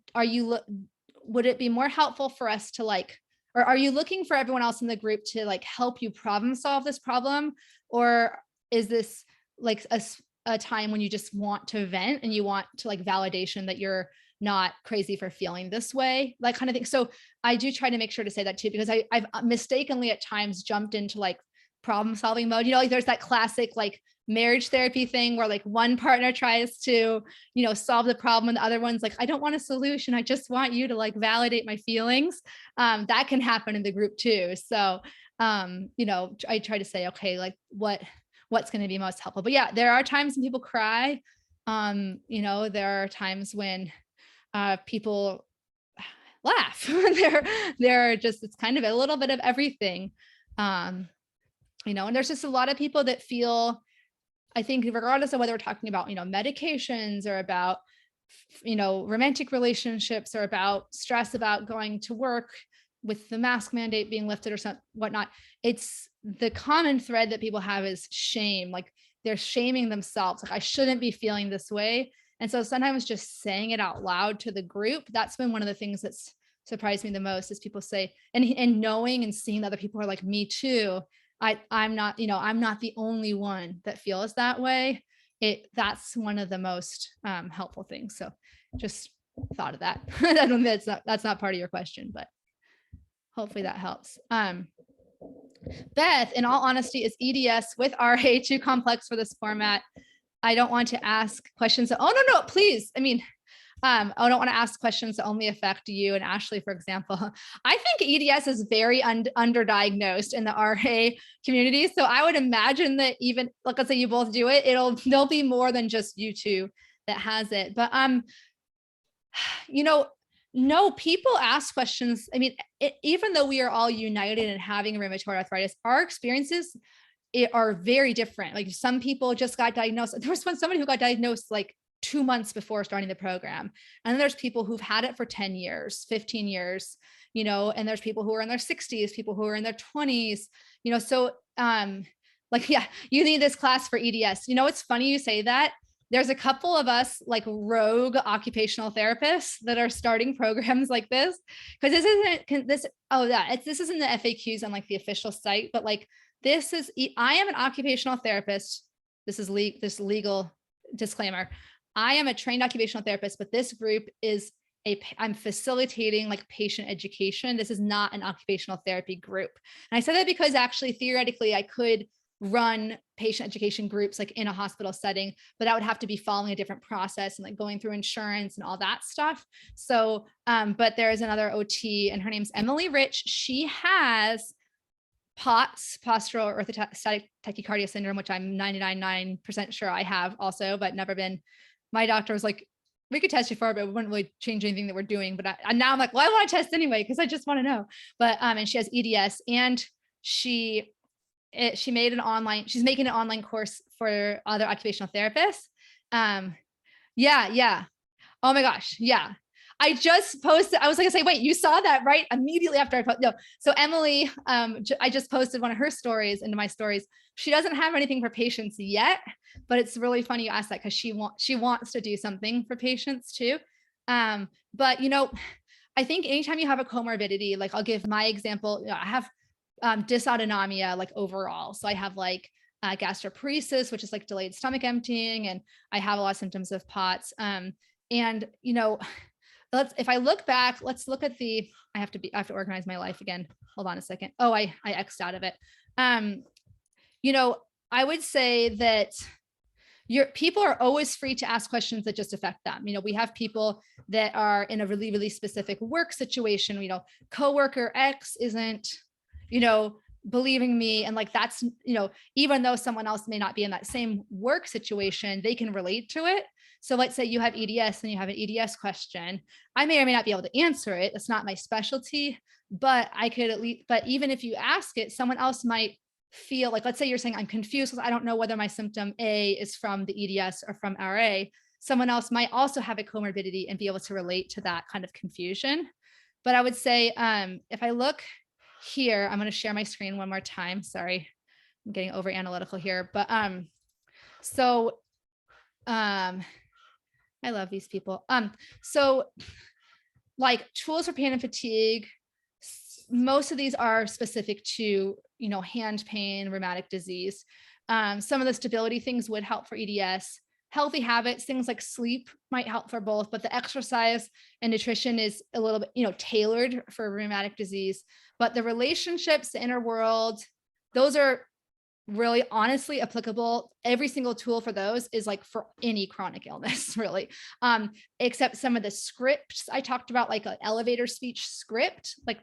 would it be more helpful for us to or are you looking for everyone else in the group to help you problem solve this problem? Or is this like a time when you just want to vent and you want to validation that you're not crazy for feeling this way, kind of thing. So I do try to make sure to say that too, because I've mistakenly at times jumped into problem solving mode. There's that classic marriage therapy thing where one partner tries to, solve the problem and the other one's I don't want a solution. I just want you to validate my feelings. That can happen in the group too. So, I try to say, okay, what's going to be most helpful. But yeah, there are times when people cry. There are times when people laugh. they're just, it's kind of a little bit of everything. And there's just a lot of people that feel, I think regardless of whether we're talking about, medications or about, romantic relationships or about stress about going to work with the mask mandate being lifted or something, whatnot, it's the common thread that people have is shame. They're shaming themselves. I shouldn't be feeling this way. And so sometimes just saying it out loud to the group, that's been one of the things that's surprised me the most is people say, and knowing and seeing that other people are like me too. I'm not, I'm not the only one that feels that way. That's one of the most helpful things. So just thought of that. I don't know, that's not part of your question, but hopefully that helps. Beth, in all honesty, is EDS with RA too complex for this format? I don't want to ask questions. Oh, no, please. I mean, I don't want to ask questions that only affect you and Ashley, for example. I think EDS is very underdiagnosed in the RA community. So I would imagine that even, let's say you both do it, there'll be more than just you two that has it. But, no, people ask questions. I mean, even though we are all united in having rheumatoid arthritis, our experiences are very different. Some people just got diagnosed. There was somebody who got diagnosed 2 months before starting the program. And then there's people who've had it for 10 years, 15 years, and there's people who are in their 60s, people who are in their 20s, so yeah, you need this class for EDS. It's funny you say that. There's a couple of us rogue occupational therapists that are starting programs like this, because this isn't this isn't the FAQs on the official site, but I am an occupational therapist. This is this legal disclaimer. I am a trained occupational therapist, but this group is I'm facilitating patient education. This is not an occupational therapy group. And I said that because actually theoretically I could run patient education groups in a hospital setting, but that would have to be following a different process and going through insurance and all that stuff. So, but there is another OT and her name's Emily Rich. She has POTS, postural orthostatic tachycardia syndrome, which I'm 99% sure I have also, but never been. My doctor was like, we could test you for it, but it wouldn't really change anything that we're doing. But now I'm like, well, I want to test anyway, because I just want to know. But, and she has EDS, and she's making an online course for other occupational therapists. Yeah. Oh my gosh. Yeah. I just posted, I was going to say, wait, you saw that right? Immediately after I posted. No. So Emily, I just posted one of her stories into my stories. She doesn't have anything for patients yet, but it's really funny you asked that, because she wants to do something for patients too. But I think anytime you have a comorbidity, I'll give my example. I have dysautonomia overall. So I have gastroparesis, which is delayed stomach emptying, and I have a lot of symptoms of POTS. And if I look back, let's look at I have to organize my life again. Hold on a second. Oh, I X'd out of it. You know, I would say that people are always free to ask questions that just affect them. You know, we have people that are in a really, really specific work situation. You know, coworker X isn't, you know, believing me. And like, that's, you know, even though someone else may not be in that same work situation, they can relate to it. So let's say you have EDS and you have an EDS question. I may or may not be able to answer it. It's not my specialty, but I could at least, but even if you ask it, someone else might feel like, let's say you're saying, I'm confused because I don't know whether my symptom A is from the EDS or from RA. Someone else might also have a comorbidity and be able to relate to that kind of confusion. But I would say, if I look here, I'm going to share my screen one more time. Sorry, I'm getting over analytical here, but I love these people. So like tools for pain and fatigue, most of these are specific to, you know, hand pain, rheumatic disease. Some of the stability things would help for EDS. Healthy habits, things like sleep might help for both, but the exercise and nutrition is a little bit, you know, tailored for rheumatic disease. But the relationships, the inner world, those are really honestly applicable. Every single tool for those is like for any chronic illness, really. Except some of the scripts I talked about, like an elevator speech script, like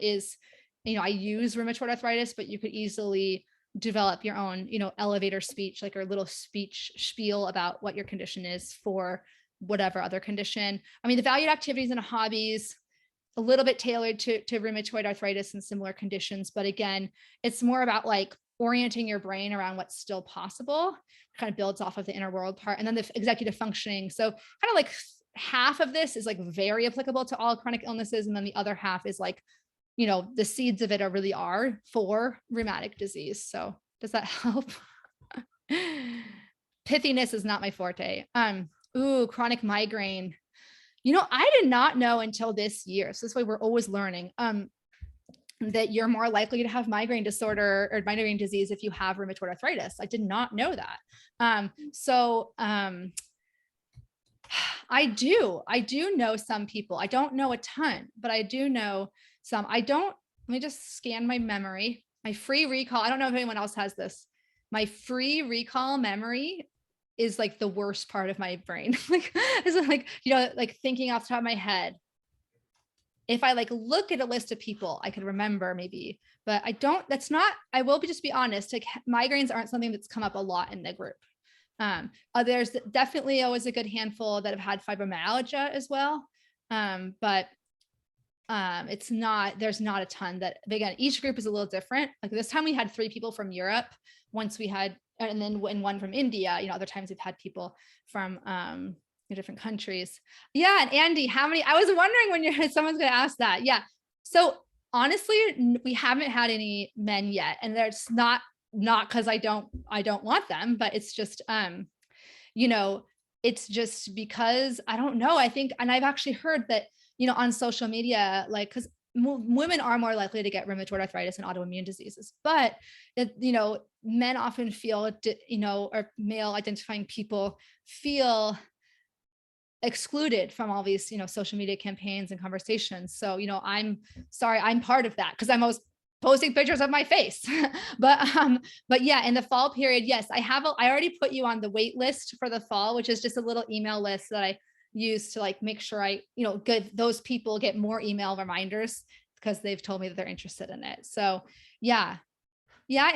is, you know, I use rheumatoid arthritis, but you could easily develop your own, you know, elevator speech, like a little speech spiel about what your condition is for whatever other condition. I mean, the valued activities and hobbies, a little bit tailored to rheumatoid arthritis and similar conditions. But again, it's more about like orienting your brain around what's still possible, kind of builds off of the inner world part. And then the executive functioning. So kind of like half of this is like very applicable to all chronic illnesses. And then the other half is like, you know, the seeds of it are for rheumatic disease. So does that help? Pithiness is not my forte. Chronic migraine. You know, I did not know until this year. So this way we're always learning. That you're more likely to have migraine disorder or migraine disease if you have rheumatoid arthritis. I did not know that. I do know some people. I don't know a ton, but I do know some. Let me just scan my memory. My free recall. I don't know if anyone else has this. My free recall memory is like the worst part of my brain. Like, it's like, you know, like thinking off the top of my head. If I like look at a list of people, I could remember maybe, but I will just be honest, like migraines aren't something that's come up a lot in the group. There's definitely always a good handful that have had fibromyalgia as well. But there's not a ton that, again, each group is a little different. Like this time we had 3 people from Europe, and then one from India, you know, other times we've had people from, different countries. Yeah. And Andy, I was wondering when someone's going to ask that. Yeah. So honestly, we haven't had any men yet. And there's not because I don't want them, but it's just, you know, it's just because I don't know. I think, and I've actually heard that, you know, on social media, like, cause women are more likely to get rheumatoid arthritis and autoimmune diseases, but you know, men often feel, you know, or male identifying people feel excluded from all these, you know, social media campaigns and conversations. So, you know, I'm sorry, I'm part of that because I'm always posting pictures of my face. but yeah, in the fall period, yes, I already put you on the wait list for the fall, which is just a little email list that I use to like make sure those people get more email reminders because they've told me that they're interested in it. So yeah.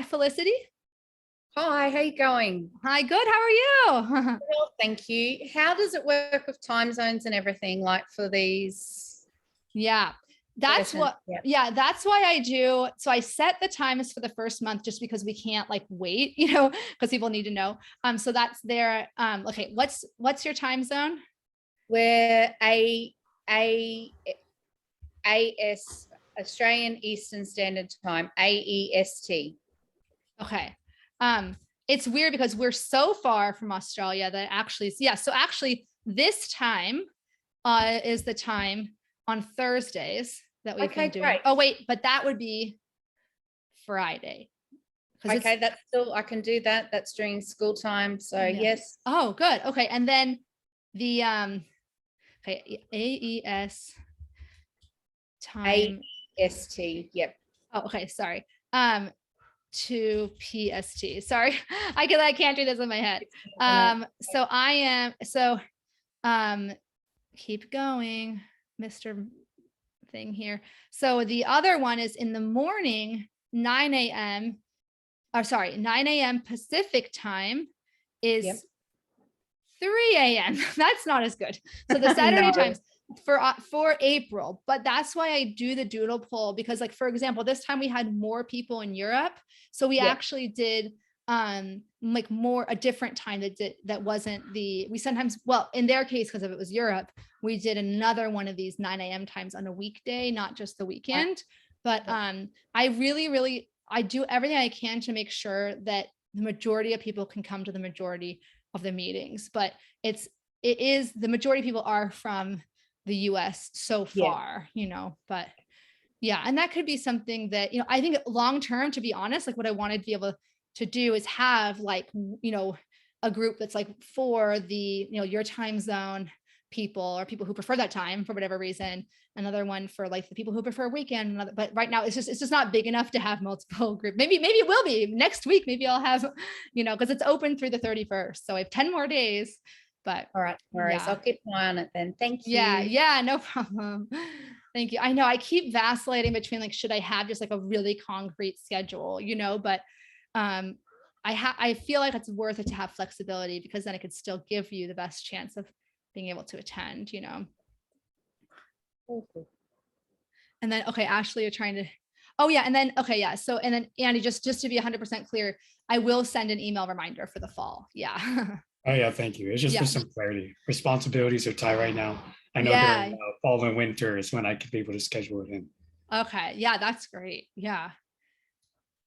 Felicity. Hi, how you going? Hi, good. How are you? Well, thank you. How does it work with time zones and everything like for these? Yeah, that's sessions? That's why I do. So I set the times for the first month just because we can't like wait, you know, because people need to know. So that's there. Okay, what's your time zone? We're AS Australian Eastern Standard Time, AEST. Okay. It's weird because we're so far from Australia that actually, so actually this time is the time on Thursdays that we can do. Great. Oh wait, but that would be Friday. Okay, that's still, I can do that. That's during school time. So yes. Oh, good. Okay. And then Okay, AES time. AST. Yep. Oh, okay, sorry. To PST. Sorry, I can't do this in my head. So I am keep going, Mr. Thing here. So the other one is in the morning, 9 a.m. or sorry, 9 a.m. Pacific time is Yep. 3 a.m. That's not as good. So the Saturday No. times for April, but that's why I do the doodle poll, because like, for example, this time we had more people in Europe. So we Yep. actually did like more a different time that wasn't we sometimes, well, in their case, because if it was Europe, we did another one of these 9 a.m. times on a weekday, not just the weekend. But I really, I do everything I can to make sure that the majority of people can come to the majority of the meetings, but it is the majority of people are from the US so far, but yeah. And that could be something that, I think long-term, to be honest, like what I wanted to be able to do is have like, a group that's like for the, your time zone people or people who prefer that time for whatever reason, another one for like the people who prefer weekend, but right now it's just not big enough to have multiple groups. Maybe it will be next week. Maybe I'll have, because it's open through the 31st. So I have 10 more days, but All right. No worries. yeah. I'll keep an eye on it then. Thank you. Yeah, no problem. Thank you. I know I keep vacillating between like, should I have just like a really concrete schedule, but I feel like it's worth it to have flexibility, because then it could still give you the best chance of being able to attend, And then, okay, Ashley, you're trying to, oh yeah. And then, okay, yeah. So, and then Andy, just to be 100% clear, I will send an email reminder for the fall. Yeah. Oh yeah, thank you. It's just Yeah. for some clarity. Responsibilities are tight right now. I know Yeah. during fall and winter is when I could be able to schedule it in. Okay. Yeah, that's great. Yeah.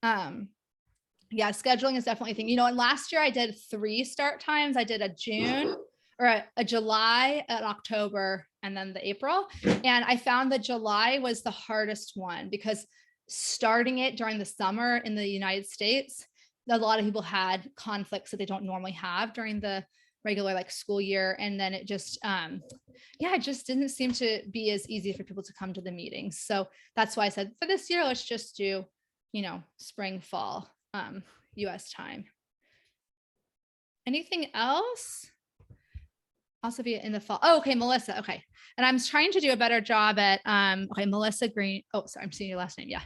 Yeah, scheduling is definitely a thing. And last year I did 3 start times. I did a June or a July, an October, and then the April. And I found that July was the hardest one, because starting it during the summer in the United States, a lot of people had conflicts that they don't normally have during the regular like school year. And then it just, it just didn't seem to be as easy for people to come to the meetings. So that's why I said for this year, let's just do, spring, fall, US time. Anything else? Also be in the fall. Oh, okay, Melissa. Okay. And I'm trying to do a better job at, okay, Melissa Green. Oh, sorry, I'm seeing your last name. Yeah.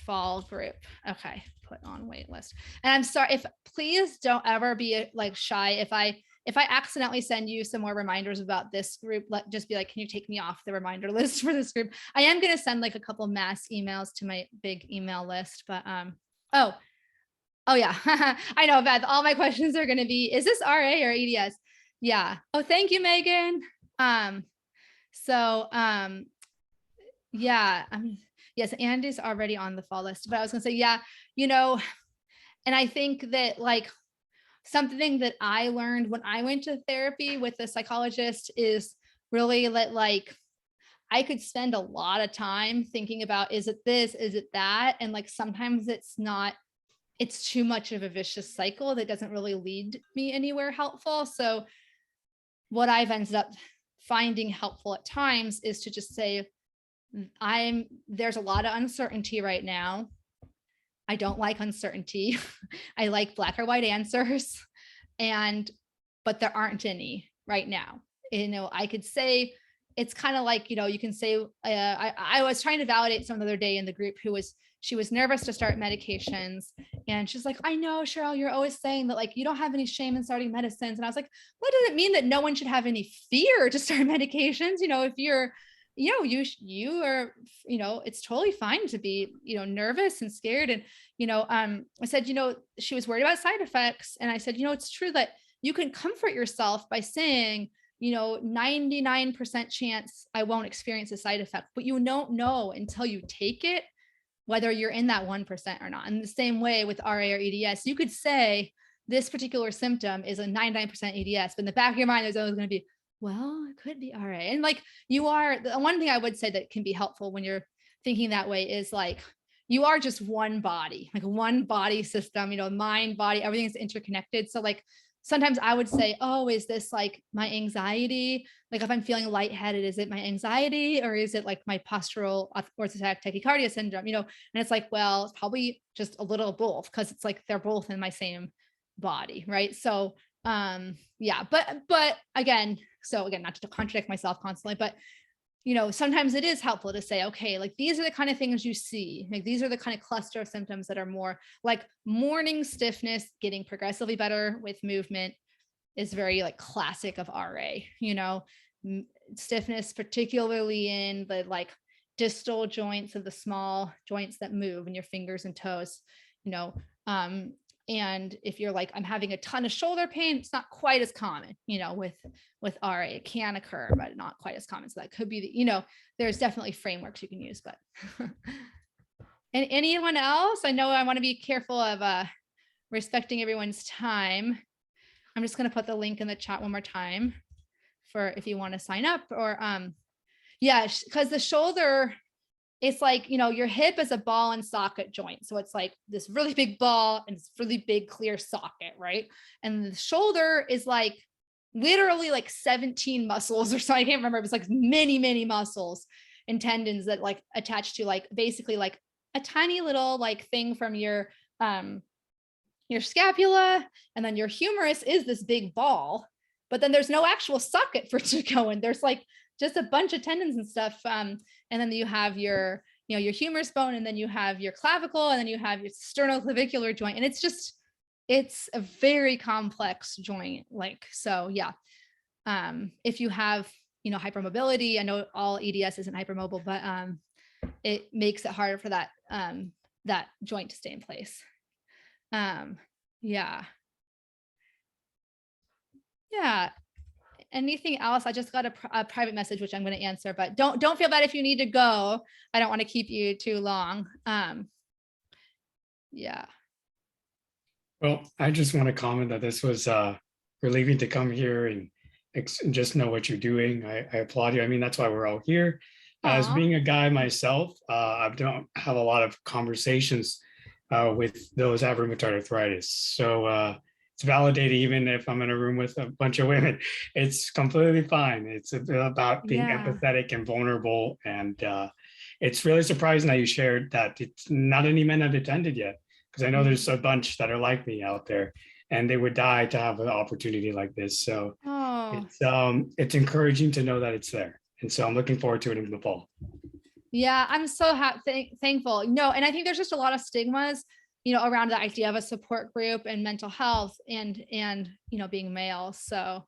Fall group. Okay. Put on wait list. And I'm sorry please don't ever be like shy. If I accidentally send you some more reminders about this group, just be like, can you take me off the reminder list for this group? I am going to send like a couple mass emails to my big email list, but, oh yeah. I know, Beth, all my questions are going to be, is this RA or EDS? Yeah. Oh, thank you, Megan. Yeah, yes, Andy's already on the fall list, but I was gonna say, yeah, and I think that like something that I learned when I went to therapy with a psychologist is really that like I could spend a lot of time thinking about, is it this, is it that? And like, sometimes it's too much of a vicious cycle that doesn't really lead me anywhere helpful. So what I've ended up finding helpful at times is to just say, there's a lot of uncertainty right now. I don't like uncertainty. I like black or white answers, but there aren't any right now. I could say, it's kind of like, you can say, I was trying to validate someone the other day in the group she was nervous to start medications. And she's like, I know, Cheryl, you're always saying that like, you don't have any shame in starting medicines. And I was like, what does it mean that no one should have any fear to start medications? If you're, you are, it's totally fine to be, nervous and scared. And, I said, she was worried about side effects. And I said, it's true that you can comfort yourself by saying, 99% chance I won't experience a side effect, but you don't know until you take it, whether you're in that 1% or not. In the same way with RA or EDS, you could say this particular symptom is a 99% EDS, but in the back of your mind, there's always going to be, well, it could be RA. And like the one thing I would say that can be helpful when you're thinking that way is like, you are just one body, like one body system, mind, body, everything is interconnected. So like sometimes I would say, oh, is this like my anxiety? Like if I'm feeling lightheaded, is it my anxiety or is it like my postural orthostatic tachycardia syndrome? And it's like, well, it's probably just a little of both because it's like they're both in my same body, right? So yeah, but again, not to contradict myself constantly, but sometimes it is helpful to say, okay, like these are the kind of things you see, like these are the kind of cluster of symptoms that are more like morning stiffness, getting progressively better with movement is very like classic of RA, stiffness, particularly in the like distal joints of the small joints that move in your fingers and toes, and if you're like, I'm having a ton of shoulder pain, it's not quite as common, with RA. It can occur, but not quite as common. So that could be there's definitely frameworks you can use, but and anyone else? I know I want to be careful of respecting everyone's time. I'm just going to put the link in the chat one more time for if you want to sign up or because the shoulder, it's like, your hip is a ball and socket joint. So it's like this really big ball and it's really big, clear socket, right? And the shoulder is like literally like 17 muscles or so. I can't remember. It was like many, many muscles and tendons that like attach to like basically like a tiny little like thing from your scapula. And then your humerus is this big ball, but then there's no actual socket for it to go in. There's like just a bunch of tendons and stuff. And then you have your humerus bone, and then you have your clavicle, and then you have your sternoclavicular joint. And it's a very complex joint. Like, so yeah. If you have, hypermobility, I know all EDS isn't hypermobile, but it makes it harder for that joint to stay in place. Yeah. Anything else? I just got a private message, which I'm going to answer, but don't feel bad if you need to go. I don't want to keep you too long. Yeah. Well, I just want to comment that this was relieving to come here and just know what you're doing. I applaud you. I mean, that's why we're all here. As being a guy myself, I don't have a lot of conversations with those that have rheumatoid arthritis. So it's validated even if I'm in a room with a bunch of women. It's completely fine. It's about being empathetic and vulnerable. And it's really surprising that you shared that it's not any men have attended yet, because I know there's a bunch that are like me out there and they would die to have an opportunity like this. So it's encouraging to know that it's there. And so I'm looking forward to it in the fall. Yeah, I'm so thankful. And I think there's just a lot of stigmas, around the idea of a support group and mental health and being male. So,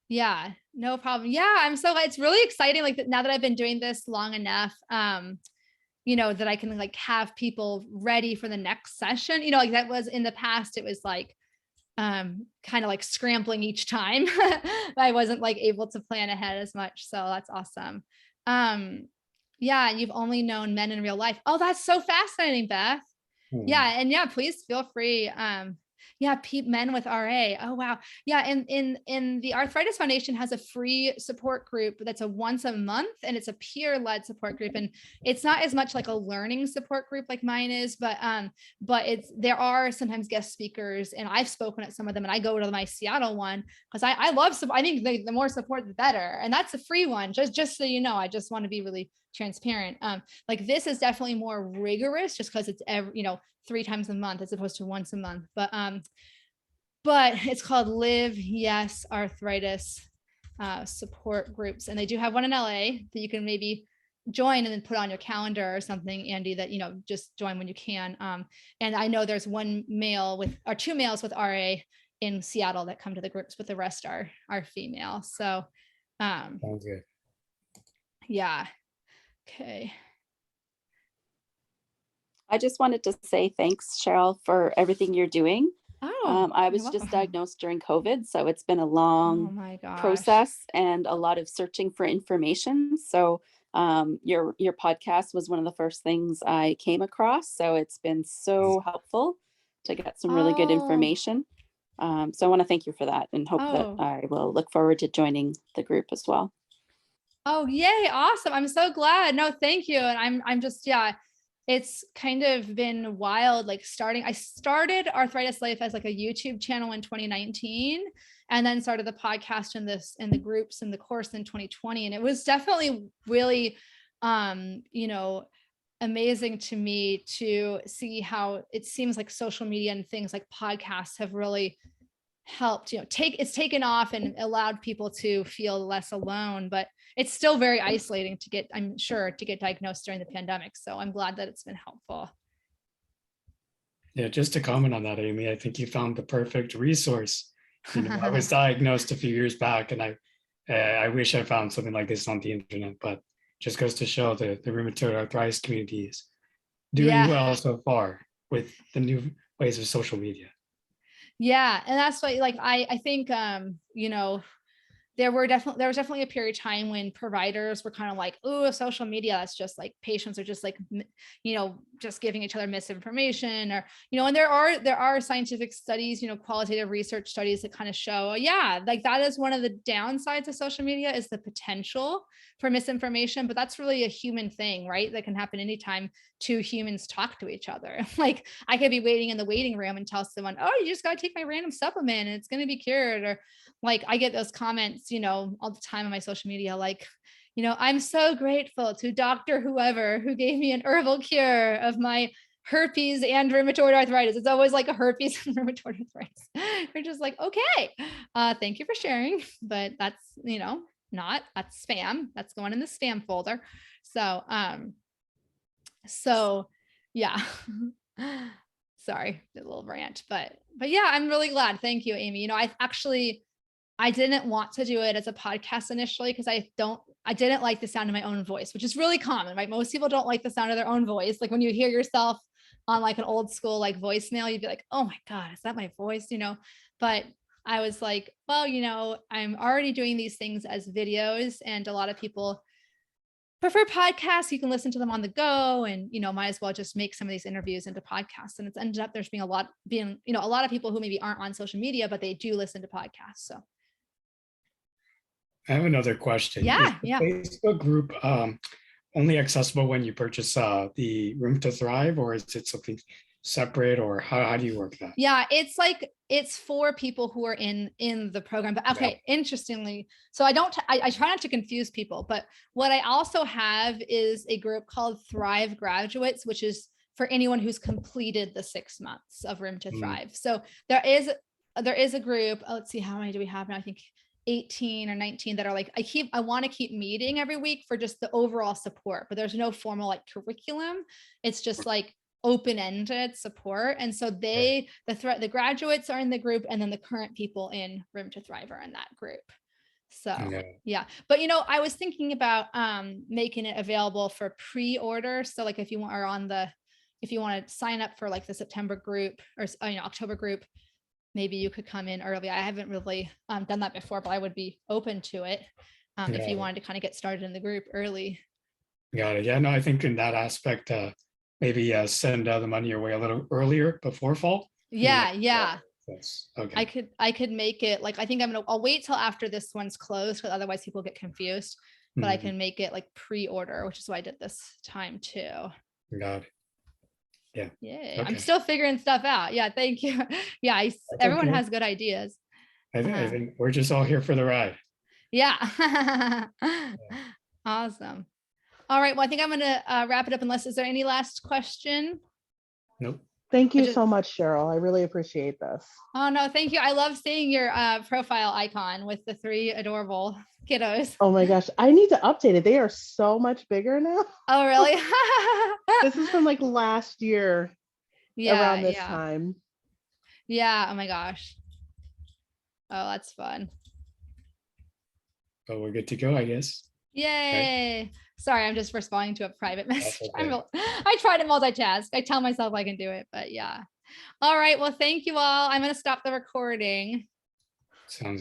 yeah, no problem. Yeah, I'm so glad. It's really exciting. Like now that I've been doing this long enough, that I can like have people ready for the next session, like that was in the past, it was like, kind of like scrambling each time. I wasn't like able to plan ahead as much. So that's awesome. Yeah, and you've only known men in real life. Oh, that's so fascinating, Beth. Yeah, and yeah, please feel free. Men with RA. Oh wow. Yeah, and the Arthritis Foundation has a free support group that's a once a month, and it's a peer-led support group, and it's not as much like a learning support group like mine is, but there are sometimes guest speakers, and I've spoken at some of them, and I go to my Seattle one because I love I think the more support the better, and that's a free one. Just so you know, I just want to be really transparent. Like this is definitely more rigorous just because it's 3 times a month as opposed to once a month, but it's called Live Yes Arthritis support groups, and they do have one in LA that you can maybe join and then put on your calendar or something, Andy, that just join when you can. And I know there's 2 males with RA in Seattle that come to the groups, but the rest are female. So Sounds good. Yeah. Okay. I just wanted to say thanks, Cheryl, for everything you're doing. I was just welcome. diagnosed during COVID, so it's been a long process and a lot of searching for information. So your podcast was one of the first things I came across. So it's been so helpful to get some really good information. So I want to thank you for that and hope that I will look forward to joining the group as well. Oh, yay. Awesome. I'm so glad. No, thank you. And I'm just, it's kind of been wild. Like I started Arthritis Life as like a YouTube channel in 2019, and then started the podcast and the groups and the course in 2020. And it was definitely really, amazing to me to see how it seems like social media and things like podcasts have really helped, it's taken off and allowed people to feel less alone, but it's still very isolating I'm sure to get diagnosed during the pandemic. So I'm glad that it's been helpful. Yeah, just to comment on that, Amy, I think you found the perfect resource. I was diagnosed a few years back, and I wish I found something like this on the internet, but just goes to show the rheumatoid arthritis community is doing well so far with the new ways of social media. Yeah. And that's why, like, I think, there was definitely a period of time when providers were kind of like, oh, social media, that's just like patients are just like, just giving each other misinformation, or, and there are scientific studies, qualitative research studies that kind of show, like that is one of the downsides of social media, is the potential for misinformation. But that's really a human thing, right? That can happen anytime two humans talk to each other. Like I could be waiting in the waiting room and tell someone, oh, you just got to take my random supplement and it's going to be cured. Or like I get those comments, all the time on my social media, like, I'm so grateful to Dr. whoever who gave me an herbal cure of my herpes and rheumatoid arthritis. It's always like a herpes and rheumatoid arthritis. We're just like, okay, thank you for sharing, but that's, that's spam. That's going in the spam folder. So yeah. Sorry, a little rant, but yeah, I'm really glad. Thank you, Amy. I didn't want to do it as a podcast initially because I didn't like the sound of my own voice, which is really common, right? Most people don't like the sound of their own voice. Like when you hear yourself on like an old school, like voicemail, you'd be like, oh my God, is that my voice? But I was like, well, I'm already doing these things as videos, and a lot of people prefer podcasts. You can listen to them on the go, and, might as well just make some of these interviews into podcasts. And it's ended up there's being a lot of people who maybe aren't on social media, but they do listen to podcasts. So I have another question. Yeah. Is the Facebook group only accessible when you purchase the Room to Thrive, or is it something separate, or how do you work that? Yeah, it's for people who are in the program. But okay, interestingly, so I try not to confuse people, but what I also have is a group called Thrive Graduates, which is for anyone who's completed the 6 months of Room to Thrive. So there is a group. Let's see, how many do we have now? I think 18 or 19 that are like, I want to keep meeting every week for just the overall support, but there's no formal like curriculum. It's just like open-ended support. And so the graduates are in the group, and then the current people in Room to Thrive are in that group. So yeah. But I was thinking about making it available for pre-order. So like if you want to sign up for like the September group or October group, maybe you could come in early. I haven't really done that before, but I would be open to it if you wanted to kind of get started in the group early. Got it. Yeah, no, I think in that aspect, maybe send the money your way a little earlier before fall. Yeah. Yes. Okay. I could make it like, I think I'll wait till after this one's closed, because otherwise people get confused, but I can make it like pre-order, which is what I did this time too. Got it. Yeah. Okay. I'm still figuring stuff out. Yeah. Thank you. Yeah. Everyone has good ideas. I think we're just all here for the ride. Yeah. Awesome. All right. Well, I think I'm going to wrap it up, unless is there any last question? Nope. Thank you so much, Cheryl. I really appreciate this. Oh, no, thank you. I love seeing your profile icon with the 3 adorable kiddos. Oh my gosh. I need to update it. They are so much bigger now. Oh, really? This is from like last year around this time. Yeah. Oh my gosh. Oh, that's fun. Oh, we're good to go, I guess. Yay. Right. Sorry, I'm just responding to a private message. Okay. I try to multitask. I tell myself I can do it, but yeah. All right. Well, thank you all. I'm going to stop the recording. Sounds